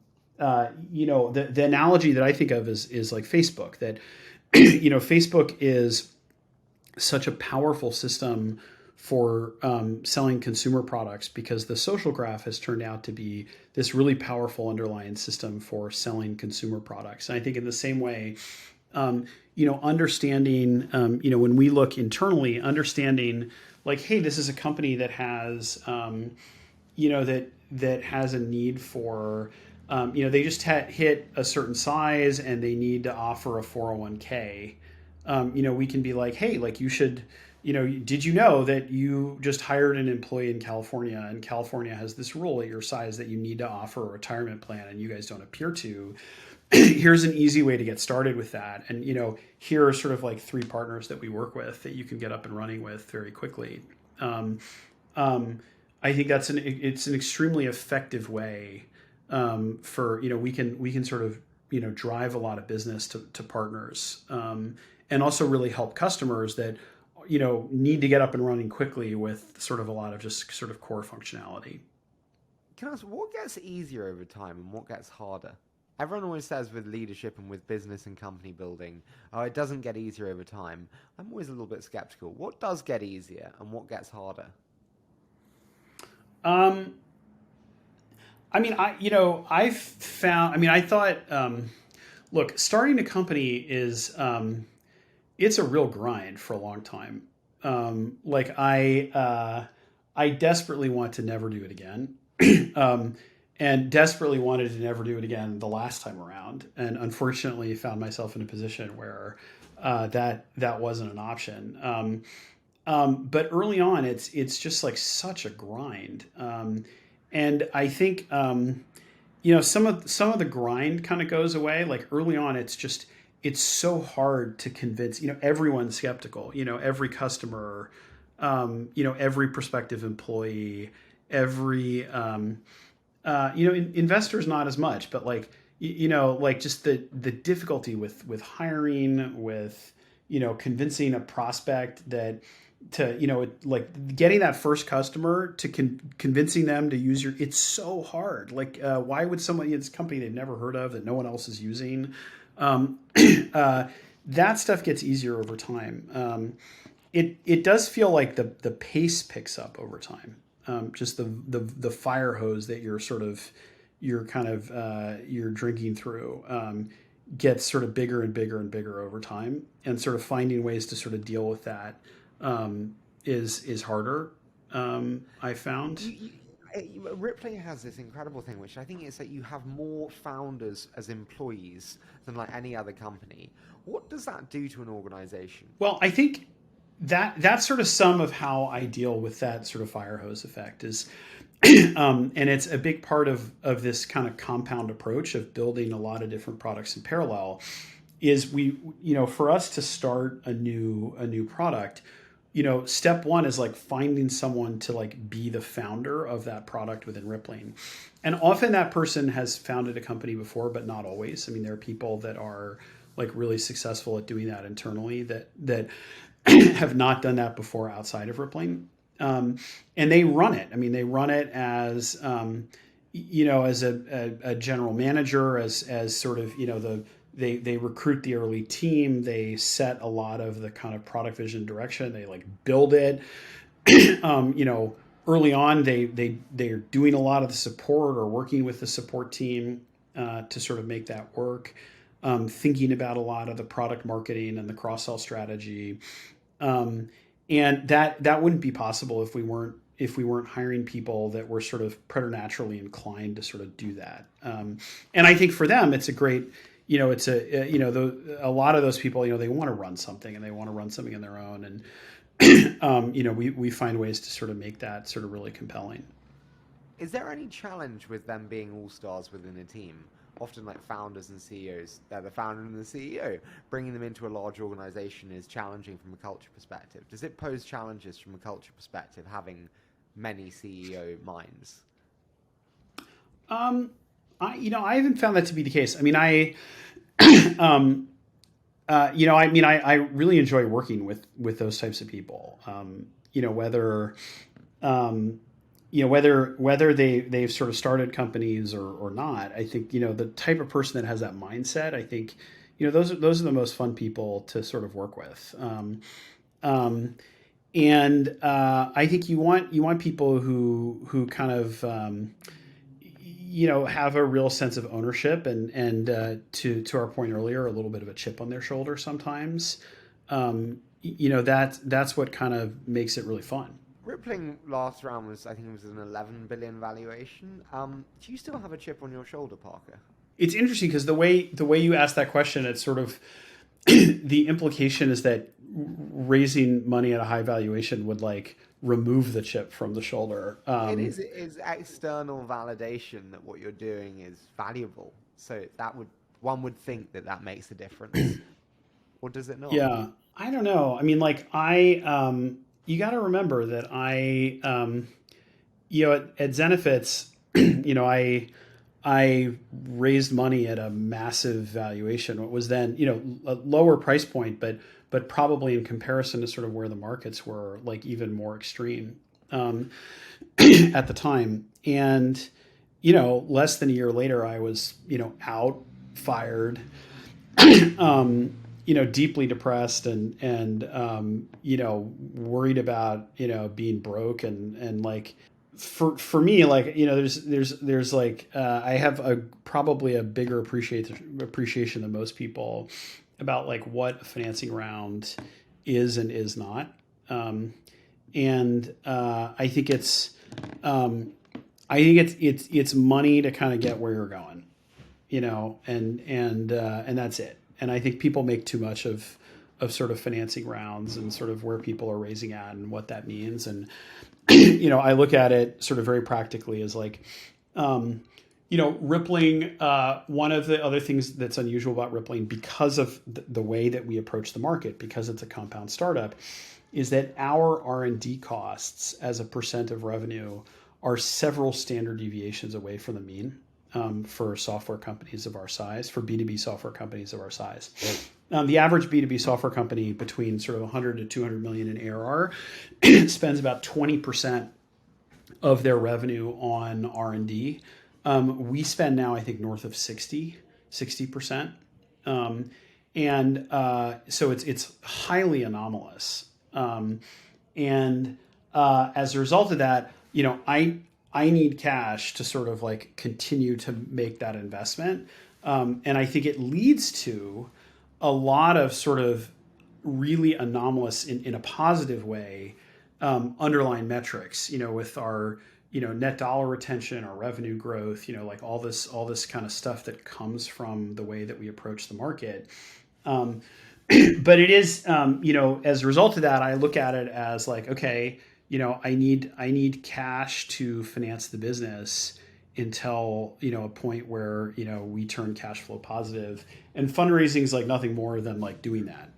Speaker 3: analogy that I think of is like Facebook, that, Facebook is such a powerful system for selling consumer products because the social graph has turned out to be this really powerful underlying system for selling consumer products. And I think in the same way, understanding, when we look internally, understanding like, hey, this is a company that has, that has a need for, they just hit a certain size and they need to offer a 401k. We can be like, hey, like you should, did you know that you just hired an employee in California and California has this rule at your size that you need to offer a retirement plan and you guys don't appear to? Here's an easy way to get started with that. And, here are sort of like 3 partners that we work with that you can get up and running with very quickly. I think it's an extremely effective way for, we can sort of, drive a lot of business to partners, and also really help customers that, need to get up and running quickly with sort of a lot of just sort of core functionality.
Speaker 2: Can I ask, what gets easier over time and what gets harder? Everyone always says with leadership and with business and company building, oh, it doesn't get easier over time. I'm always a little bit skeptical. What does get easier and what gets harder? I thought, look, starting a company is, it's a real grind for a long time. I desperately want to never do it again. And desperately wanted to never do it again the last time around. And unfortunately found myself in a position where, that wasn't an option. But early on, it's just like such a grind. And I think, some of the grind kind of goes away. Like early on, it's so hard to convince, everyone's skeptical, every customer, every prospective employee
Speaker 3: every investors not as much, but like like just the difficulty with hiring, with convincing a prospect that to like getting that first customer to convincing them to use it's so hard. Like why would somebody in this company they've never heard of that no one else is using, that stuff gets easier over time. It does feel like the pace picks up over time. Just the fire hose that you're drinking through gets sort of bigger and bigger and bigger over time, and sort of finding ways to sort of deal with that is harder. I found.
Speaker 2: Rippling has this incredible thing, which I think is that you have more founders as employees than like any other company. What does that do to an organization?
Speaker 3: Well, I think that's sort of some of how I deal with that sort of fire hose effect is, and it's a big part of this kind of compound approach of building a lot of different products in parallel. Is for us to start a new product, step one is like finding someone to like be the founder of that product within Rippling. And often that person has founded a company before, but not always. I mean, there are people that are like really successful at doing that internally that have not done that before outside of Rippling. And they run it. I mean, they run it as, as a general manager, as sort of, they recruit the early team. They set a lot of the kind of product vision direction. They like build it. Early on, they're doing a lot of the support or working with the support team to sort of make that work. Thinking about a lot of the product marketing and the cross-sell strategy. And that wouldn't be possible if we weren't hiring people that were sort of preternaturally inclined to sort of do that. And I think for them, it's a great, it's a lot of those people, they want to run something and they want to run something on their own. And, we find ways to sort of make that sort of really compelling.
Speaker 2: Is there any challenge with them being all-stars within a team? Often like founders and CEOs, they're the founder and the CEO. Bringing them into a large organization is challenging from a culture perspective. Does it pose challenges from a culture perspective, having many CEO minds?
Speaker 3: I haven't found that to be the case. I mean, I really enjoy working with those types of people. Whether they've sort of started companies or not, I think, the type of person that has that mindset, I think, those are the most fun people to sort of work with. And I think you want people who kind of, have a real sense of ownership and to our point earlier, a little bit of a chip on their shoulder sometimes. That's what kind of makes it really fun.
Speaker 2: Rippling last round was, I think it was an 11 billion valuation. Do you still have a chip on your shoulder, Parker?
Speaker 3: It's interesting because the way you asked that question, it's sort of the implication is that raising money at a high valuation would like remove the chip from the shoulder.
Speaker 2: It is external validation that what you're doing is valuable. So one would think that makes a difference, or does it not?
Speaker 3: Yeah, I don't know. I mean, like you got to remember that at Zenefits, I raised money at a massive valuation. What was then, a lower price point, but probably in comparison to sort of where the markets were, like even more extreme at the time. And, less than a year later, I was, out, fired, deeply depressed and worried about, being broke and like, for me, like, there's like, I have probably a bigger appreciation than most people about like what a financing round is and is not. And I think it's money to kind of get where you're going, and that's it. And I think people make too much of sort of financing rounds and sort of where people are raising at and what that means. And, I look at it sort of very practically as like, Rippling, one of the other things that's unusual about Rippling because of the way that we approach the market, because it's a compound startup, is that our R&D costs as a percent of revenue are several standard deviations away from the mean for software companies of our size, for B2B software companies of our size. The average B2B software company between sort of 100 to 200 million in ARR spends about 20% of their revenue on R&D. We spend now, I think, north of 60%. So it's highly anomalous. As a result of that, I need cash to sort of like continue to make that investment. And I think it leads to a lot of sort of really anomalous in a positive way, underlying metrics, with our, net dollar retention, our revenue growth, like all this kind of stuff that comes from the way that we approach the market. But it is, as a result of that, I look at it as like, okay, I need cash to finance the business until, a point where, we turn cash flow positive, and fundraising is like nothing more than like doing that.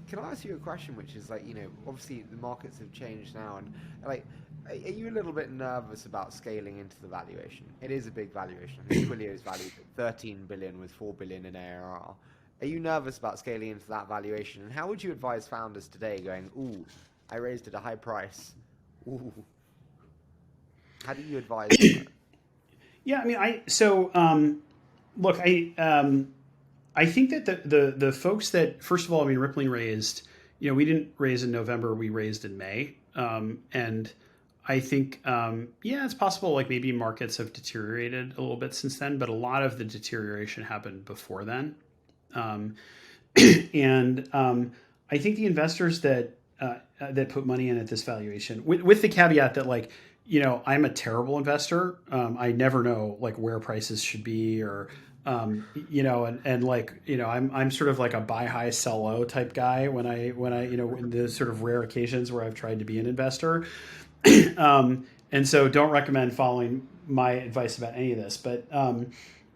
Speaker 2: Can I ask you a question, which is like, obviously the markets have changed now, and like, are you a little bit nervous about scaling into the valuation? It is a big valuation. I think Twilio is valued at 13 billion with 4 billion in ARR. Are you nervous about scaling into that valuation? And how would you advise founders today going, ooh, I raised at a high price. Ooh. How do you advise that?
Speaker 3: Yeah, I mean, look, I think that the folks that, first of all, Rippling raised, we didn't raise in November, we raised in May. And I think, it's possible like maybe markets have deteriorated a little bit since then, but a lot of the deterioration happened before then. I think the investors that put money in at this valuation, with the caveat that like, I'm a terrible investor. I never know like where prices should be, or and like, I'm sort of like a buy high, sell low type guy when I in the sort of rare occasions where I've tried to be an investor. And so don't recommend following my advice about any of this. But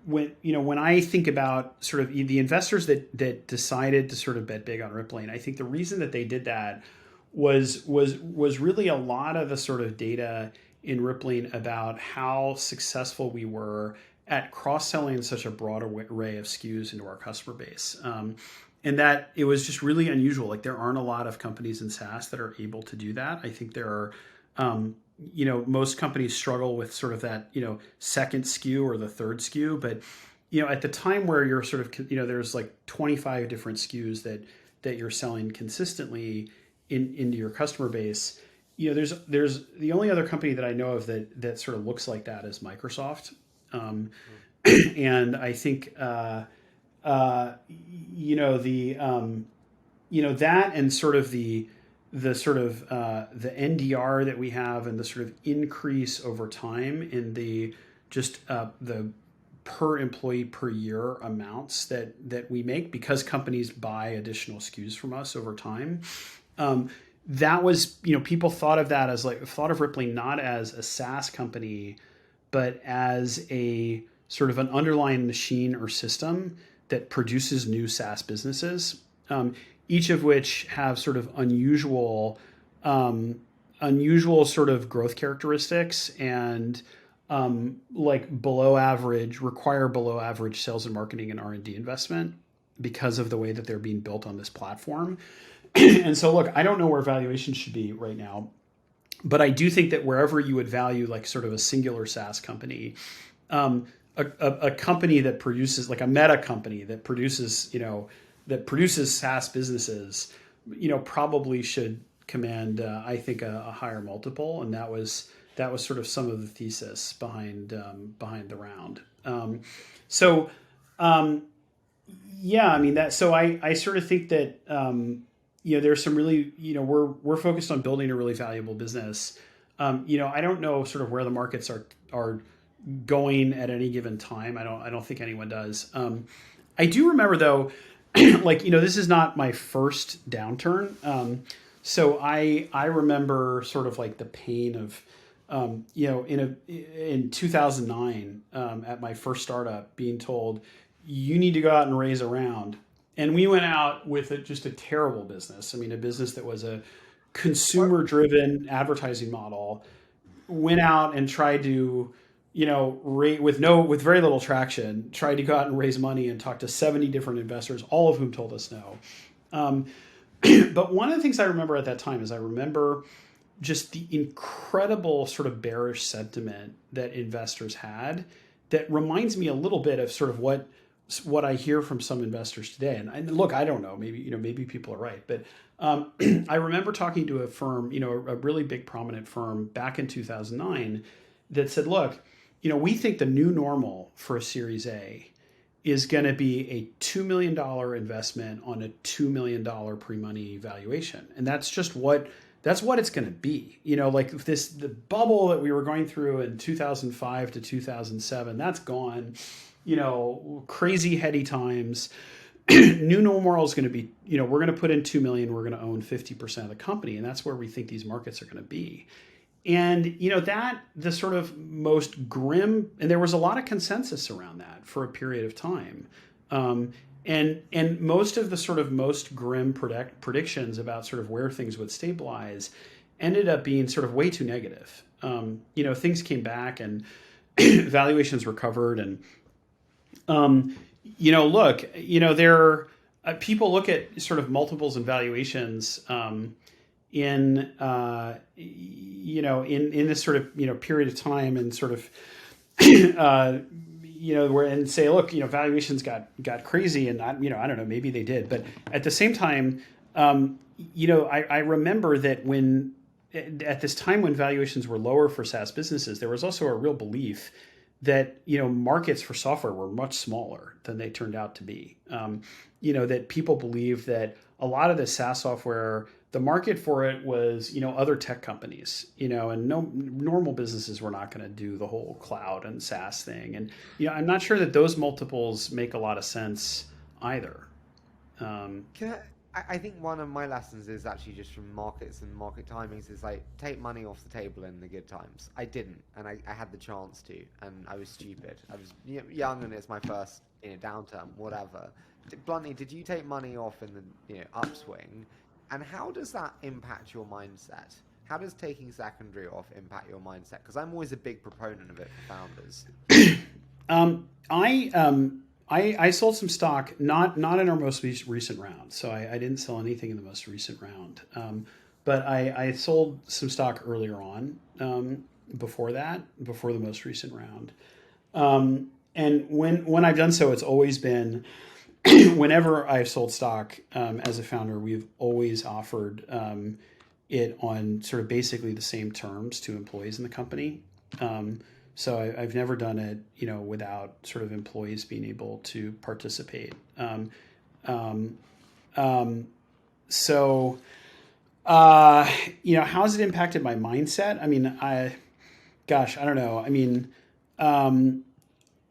Speaker 3: when I think about sort of the investors that decided to sort of bet big on Rippling, I think the reason that they did that was really a lot of the sort of data in Rippling about how successful we were at cross-selling such a broad array of SKUs into our customer base. And that it was just really unusual. Like there aren't a lot of companies in SaaS that are able to do that. I think there are, most companies struggle with sort of that, second SKU or the third SKU. But, at the time where you're sort of, there's like 25 different SKUs that you're selling consistently into your customer base, there's the only other company that I know of that sort of looks like that is Microsoft. And I think, that and sort of the NDR that we have and the sort of increase over time in the per employee per year amounts that we make because companies buy additional SKUs from us over time. That was, people thought of Rippling not as a SaaS company, but as a sort of an underlying machine or system that produces new SaaS businesses, each of which have sort of unusual sort of growth characteristics and require below average sales and marketing and R&D investment because of the way that they're being built on this platform. And so, look, I don't know where valuation should be right now, but I do think that wherever you would value like sort of a singular SaaS company, a company that produces like a meta company that produces SaaS businesses, probably should command, I think, a higher multiple. And that was sort of some of the thesis behind the round. I sort of think that, there's some really, we're focused on building a really valuable business. I don't know sort of where the markets are going at any given time. I don't think anyone does. I do remember though, this is not my first downturn. So I remember sort of like the pain of, in 2009, at my first startup being told, you need to go out and raise a round. And we went out with just a terrible business. A business that was a consumer-driven advertising model, went out and tried to, with very little traction, tried to go out and raise money and talk to 70 different investors, all of whom told us no. But one of the things I remember at that time is I remember just the incredible sort of bearish sentiment that investors had that reminds me a little bit of sort of what I hear from some investors today. And look, I don't know, maybe people are right, but I remember talking to a firm, a really big prominent firm back in 2009 that said, look, we think the new normal for a Series A is going to be a $2 million investment on a $2 million pre-money valuation. And that's just what it's going to be. Like the bubble that we were going through in 2005 to 2007, that's gone. Crazy heady times. New normal is going to be, we're going to put in 2 million, we're going to own 50% of the company. And that's where we think these markets are going to be. And, that the sort of most grim, and there was a lot of consensus around that for a period of time. And most of the sort of most grim predictions about sort of where things would stabilize ended up being sort of way too negative. Things came back and valuations recovered. And, look, people look at sort of multiples and valuations in this sort of, period of time and sort of, where and say, look, valuations got crazy, and I don't know, maybe they did, but at the same time, I remember that when at this time when valuations were lower for SaaS businesses, there was also a real belief that markets for software were much smaller than they turned out to be. That people believed that a lot of the SaaS software, the market for it was, other tech companies, and no normal businesses were not going to do the whole cloud and SaaS thing. And, I'm not sure that those multiples make a lot of sense either.
Speaker 2: I think one of my lessons is actually just from markets and market timings is like take money off the table in the good times. I didn't, and I had the chance to, and I was stupid. I was young, and it's my first downturn, whatever. Bluntly, did you take money off in the upswing? And how does that impact your mindset? How does taking secondary off impact your mindset? Because I'm always a big proponent of it for founders.
Speaker 3: I sold some stock, not in our most recent round. So I didn't sell anything in the most recent round. But I sold some stock earlier on, before the most recent round. And when I've done so, it's always been, whenever I've sold stock as a founder, we've always offered it on sort of basically the same terms to employees in the company. So I've never done it, without sort of employees being able to participate. So how has it impacted my mindset? I mean, I don't know. I mean,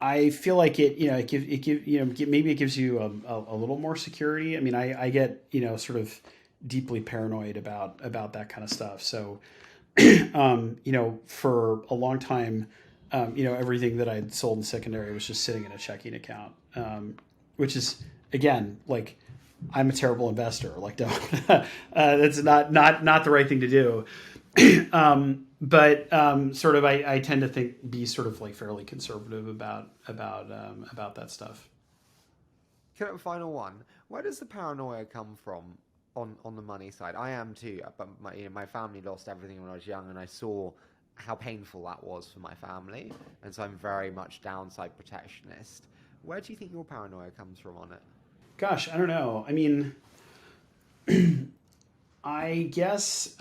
Speaker 3: I feel like maybe it gives you a little more security. I mean, I get, sort of deeply paranoid about that kind of stuff. So, for a long time, everything that I'd sold in secondary was just sitting in a checking account, which is, again, like, I'm a terrible investor. Like, that's not the right thing to do. But sort of, I tend to be sort of like fairly conservative about that stuff.
Speaker 2: Okay, final one. Where does the paranoia come from on the money side? I am too, but my family lost everything when I was young, and I saw how painful that was for my family, and so I'm very much downside protectionist. Where do you think your paranoia comes from on it?
Speaker 3: Gosh, I don't know. I mean, I guess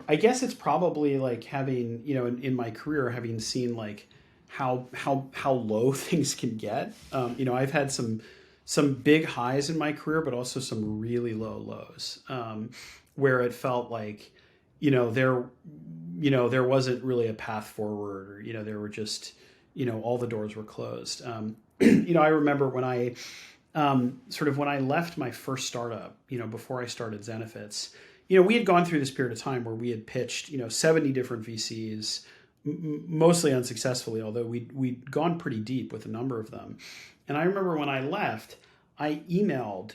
Speaker 3: it's probably like having, in my career, having seen like how low things can get. I've had some big highs in my career, but also some really low lows, where it felt like, there wasn't really a path forward, or, there were just, all the doors were closed. I remember when I left my first startup, before I started Zenefits, we had gone through this period of time where we had pitched, 70 different VCs, mostly unsuccessfully, although we'd gone pretty deep with a number of them. And I remember when I left, I emailed,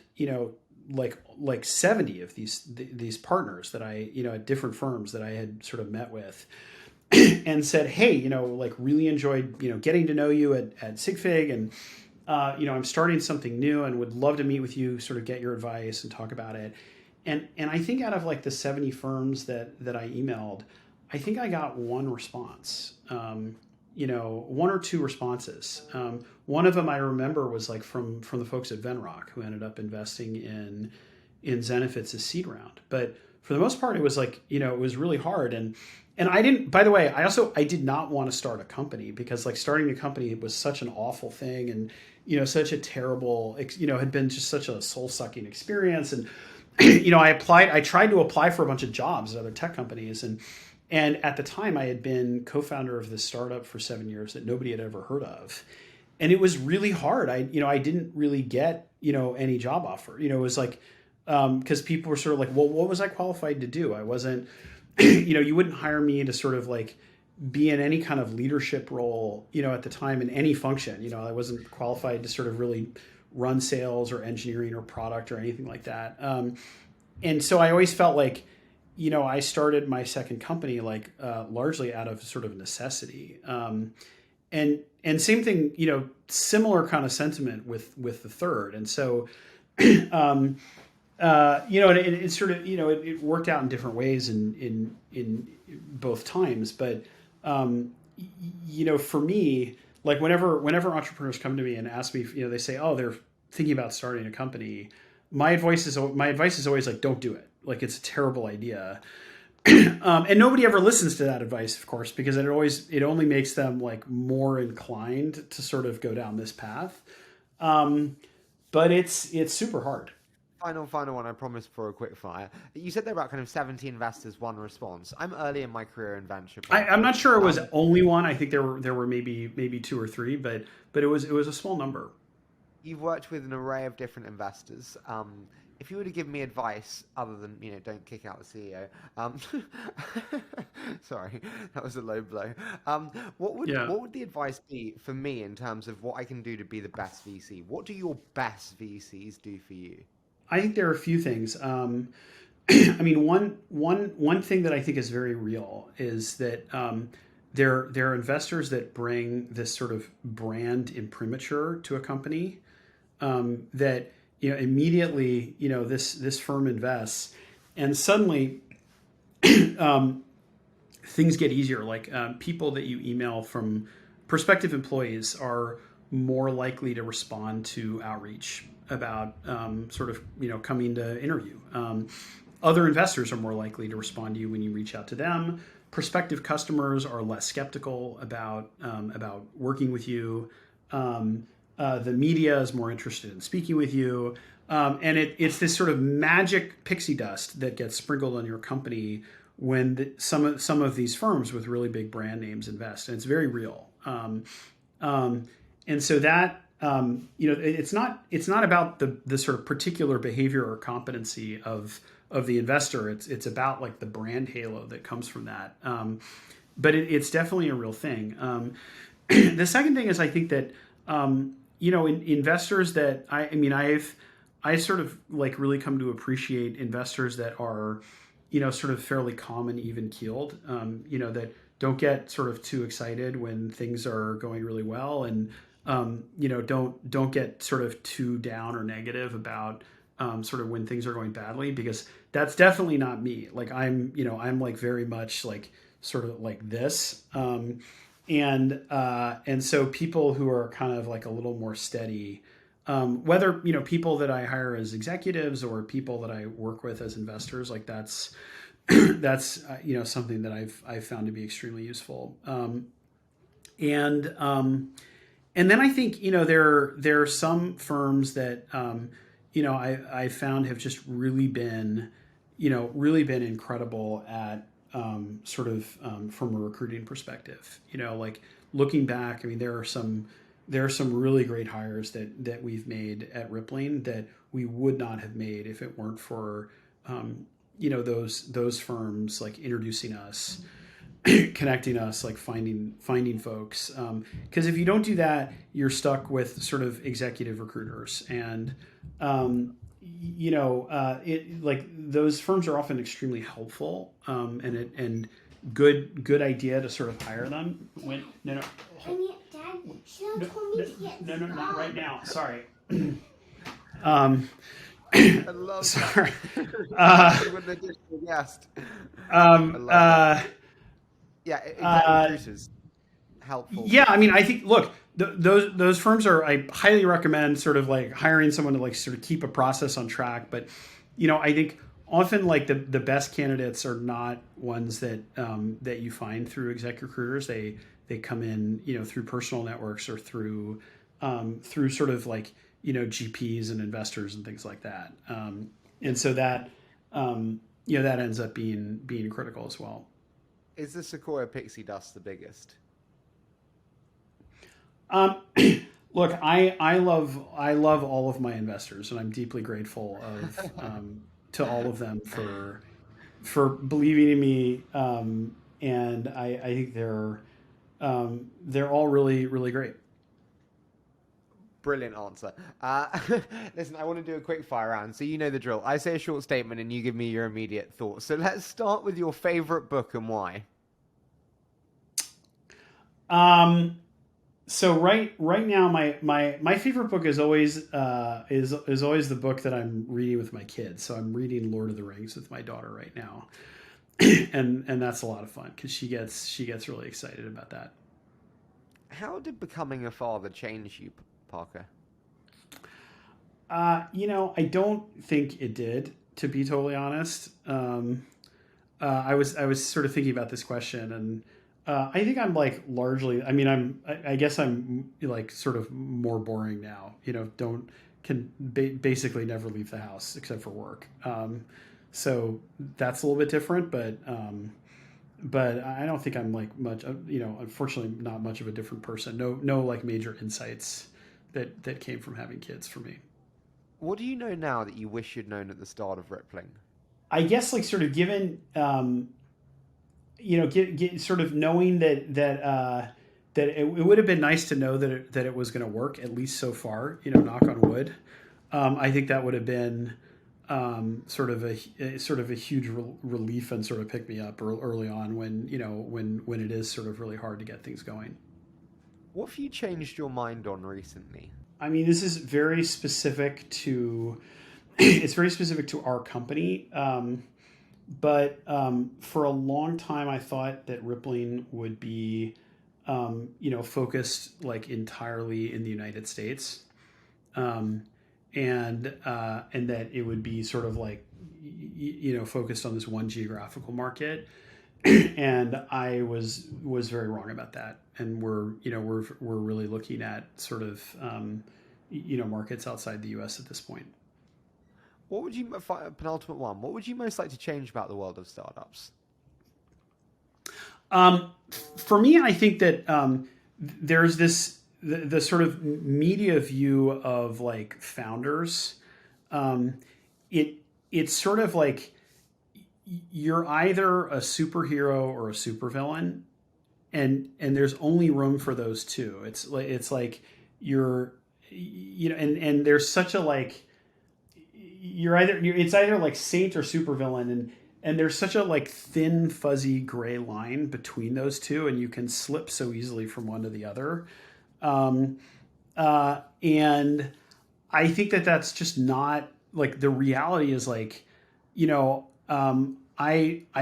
Speaker 3: like 70 of these partners that I, at different firms that I had sort of met with, and said, hey, like really enjoyed, getting to know you at SigFig, and I'm starting something new and would love to meet with you, sort of get your advice and talk about it. And I think out of like the 70 firms that I emailed, I think I got one response, one or two responses. One of them I remember was like from the folks at Bedrock, who ended up investing in Zenefits' seed round. But for the most part, it was like, it was really hard. And I didn't, by the way, I did not want to start a company, because like starting a company was such an awful thing, and, such a terrible, had been just such a soul sucking experience. And, I tried to apply for a bunch of jobs at other tech companies. And at the time I had been co-founder of this startup for 7 years that nobody had ever heard of. And it was really hard. I didn't really get, any job offer. It was like, because people were sort of like, well, what was I qualified to do? I wasn't, you wouldn't hire me to sort of like be in any kind of leadership role, at the time in any function. I wasn't qualified to sort of really run sales or engineering or product or anything like that. And so I always felt like, I started my second company like largely out of sort of necessity. And same thing, similar kind of sentiment with the third. And so, and it sort of, it worked out in different ways in both times. But, for me, like whenever entrepreneurs come to me and ask me, they say, oh, they're thinking about starting a company. My advice is always like, don't do it. Like, it's a terrible idea. And nobody ever listens to that advice, of course, because it only makes them like more inclined to sort of go down this path. But it's super hard.
Speaker 2: Final one, I promise, for a quick fire. You said there were about kind of 70 investors, one response. I'm early in my career in venture.
Speaker 3: I'm not sure it was only one. I think there were maybe two or three, but it was a small number.
Speaker 2: You've worked with an array of different investors. If you were to give me advice, other than, don't kick out the CEO, sorry, that was a low blow. What would the advice be for me in terms of what I can do to be the best VC? What do your best VCs do for you?
Speaker 3: I think there are a few things. I mean, one thing that I think is very real is that there are investors that bring this sort of brand imprimatur to a company, that immediately this firm invests, and suddenly things get easier. Like people that you email from prospective employees are more likely to respond to outreach about sort of coming to interview. Other investors are more likely to respond to you when you reach out to them. Prospective customers are less skeptical about working with you. The media is more interested in speaking with you. And it's this sort of magic pixie dust that gets sprinkled on your company when some of these firms with really big brand names invest, and it's very real. And so that it's not about the sort of particular behavior or competency of the investor. It's about like the brand halo that comes from that. But it's definitely a real thing. The second thing is, I think that investors that I sort of like really come to appreciate investors that are sort of fairly calm and even keeled. That don't get sort of too excited when things are going really well, and don't get sort of too down or negative about sort of when things are going badly, because that's definitely not me. Like I'm like very much like sort of like this. And so people who are kind of like a little more steady, whether, people that I hire as executives or people that I work with as investors, like that's something that I've found to be extremely useful. And then I think, there are some firms that, I found have just really been incredible at, sort of, from a recruiting perspective, like looking back, I mean, there are some really great hires that we've made at Rippling that we would not have made if it weren't for, those firms like introducing us, connecting us, like finding folks. Because if you don't do that, you're stuck with sort of executive recruiters. And, like those firms are often extremely helpful, and good idea to sort of hire them when no
Speaker 4: I mean, Dad, Sheila told me to get
Speaker 3: no not
Speaker 4: Scott.
Speaker 3: right now. Sorry.
Speaker 2: I love
Speaker 3: Sorry.
Speaker 2: that. With an additional guest. I love it. Yeah, exec recruiters. Helpful.
Speaker 3: Yeah, I mean, I think look, those firms are. I highly recommend sort of like hiring someone to like sort of keep a process on track. But I think often like the best candidates are not ones that that you find through exec recruiters. They come in through personal networks or through sort of like GPs and investors and things like that. And so that that ends up being critical as well.
Speaker 2: Is the Sequoia pixie dust the biggest?
Speaker 3: Look, I love all of my investors, and I'm deeply grateful to all of them for believing in me. And I think they're all really really great.
Speaker 2: Brilliant answer. Listen, I want to do a quick fire round, so you know the drill. I say a short statement, and you give me your immediate thoughts. So let's start with your favorite book and why.
Speaker 3: So right now, my favorite book is always is always the book that I'm reading with my kids. So I'm reading Lord of the Rings with my daughter right now, and that's a lot of fun because she gets really excited about that.
Speaker 2: How did becoming a father change you, Parker?
Speaker 3: I don't think it did, to be totally honest. I was sort of thinking about this question, and I think I'm like largely. I mean, I guess I'm like sort of more boring now. Basically never leave the house except for work. So that's a little bit different, but I don't think I'm like much. Unfortunately, not much of a different person. No like major insights that came from having kids for me.
Speaker 2: What do you know now that you wish you'd known at the start of Rippling?
Speaker 3: I guess like sort of given. Get sort of knowing that it would have been nice to know that it was going to work, at least so far. Knock on wood. I think that would have been sort of a huge relief and sort of pick me up early on when it is sort of really hard to get things going.
Speaker 2: What have you changed your mind on recently?
Speaker 3: I mean, this is very specific to. It's very specific to our company. But for a long time, I thought that Rippling would be, focused like entirely in the United States, and that it would be sort of like, focused on this one geographical market. And I was very wrong about that. And we're really looking at sort of, markets outside the U.S. at this point.
Speaker 2: What would you, penultimate one, what would you most like to change about the world of startups?
Speaker 3: For me, I think that there's the sort of media view of like founders. It's sort of like you're either a superhero or a supervillain, and there's only room for those two. It's like you're, and there's such a like. It's either like saint or supervillain, and there's such a like thin fuzzy gray line between those two, and you can slip so easily from one to the other. And I think that's just not like the reality is like, I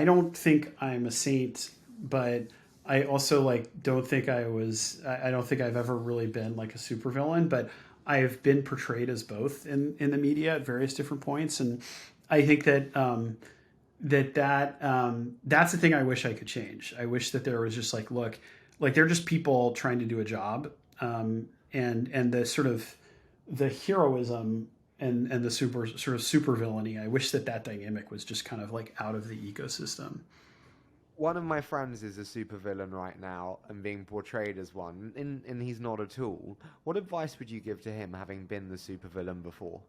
Speaker 3: don't think I'm a saint, but I also like don't think I don't think I've ever really been like a supervillain, but I've been portrayed as both in the media at various different points, and I think that that's the thing I wish I could change. I wish that there was just like, look, like they're just people trying to do a job, and the sort of the heroism and the super villainy. I wish that dynamic was just kind of like out of the ecosystem.
Speaker 2: One of my friends is a supervillain right now and being portrayed as one, and he's not at all. What advice would you give to him, having been the supervillain before?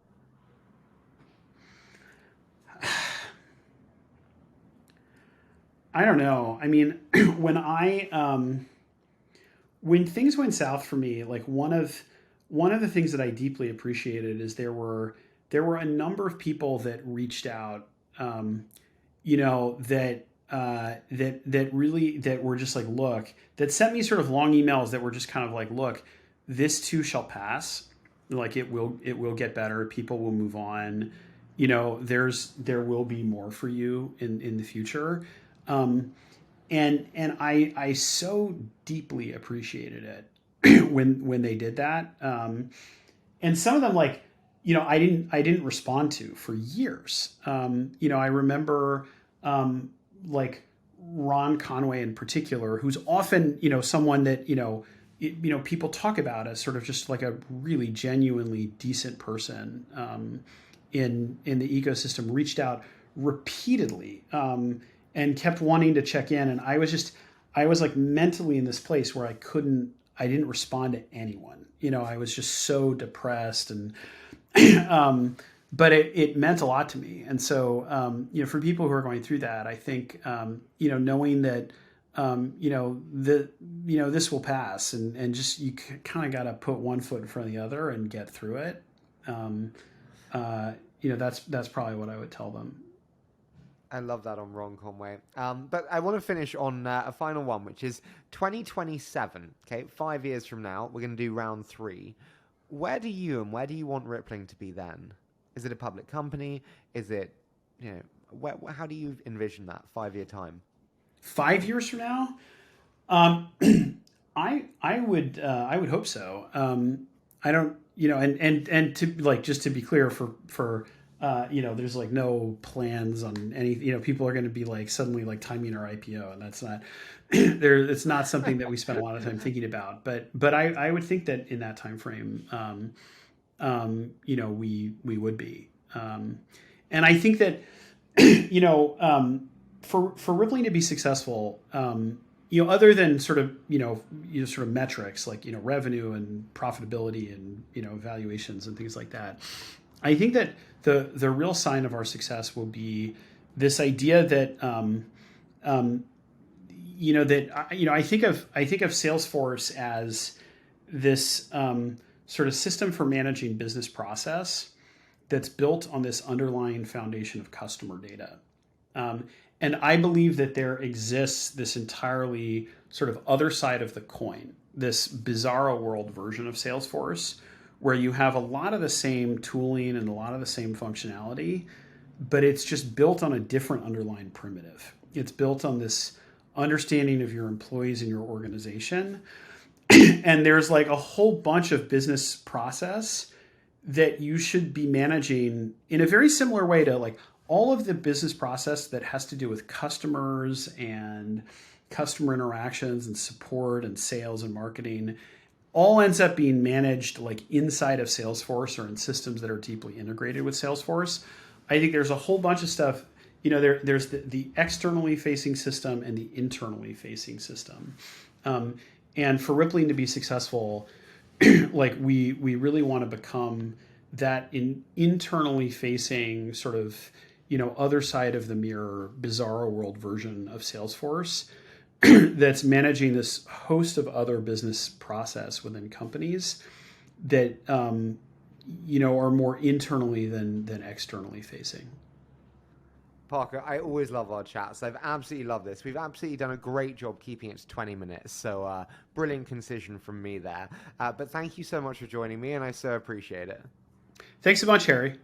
Speaker 3: I don't know. I mean, when things went south for me, like one of the things that I deeply appreciated is there were there were a number of people that reached out, that were just like, look, that sent me sort of long emails that were just kind of like, look, this too shall pass. Like it will get better. People will move on. There will be more for you in the future. And I so deeply appreciated it when they did that. And some of them, like, I didn't respond to for years. I remember, like Ron Conway in particular, who's often, someone that, people talk about as sort of just like a really genuinely decent person, in the ecosystem, reached out repeatedly, and kept wanting to check in. And I was like mentally in this place where I didn't respond to anyone. I was just so depressed, and but it meant a lot to me. And so, for people who are going through that, I think, knowing that, this will pass, and just, you kind of got to put one foot in front of the other and get through it. That's probably what I would tell them.
Speaker 2: I love that on Ron Conway. But I want to finish on a final one, which is 2027. Okay, 5 years from now, we're going to do round 3. Where do you want Rippling to be then? Is it a public company? Is it, how do you envision that 5-year time?
Speaker 3: 5 years from now, I would hope so. I don't, and to, like, just to be clear, for there's like no plans on any, people are going to be like suddenly like timing our IPO, and that's not there. It's not something that we spend a lot of time thinking about, but I would think that in that time frame, we would be, and I think that, for Rippling to be successful, other than sort of, sort of metrics like, revenue and profitability and, valuations and things like that, I think that the real sign of our success will be this idea that, I think of Salesforce as this sort of system for managing business process that's built on this underlying foundation of customer data. And I believe that there exists this entirely sort of other side of the coin, this bizarro world version of Salesforce, where you have a lot of the same tooling and a lot of the same functionality, but it's just built on a different underlying primitive. It's built on this understanding of your employees and your organization. And there's like a whole bunch of business process that you should be managing in a very similar way to like all of the business process that has to do with customers and customer interactions and support and sales and marketing all ends up being managed like inside of Salesforce or in systems that are deeply integrated with Salesforce. I think there's a whole bunch of stuff, there's the externally facing system and the internally facing system. And for Rippling to be successful, like we really want to become that internally facing sort of, other side of the mirror, bizarro world version of Salesforce that's managing this host of other business process within companies that, are more internally than externally facing.
Speaker 2: Parker, I always love our chats. I've absolutely loved this. We've absolutely done a great job keeping it to 20 minutes. So brilliant concision from me there. But thank you so much for joining me, and I so appreciate it.
Speaker 3: Thanks so much, Harry.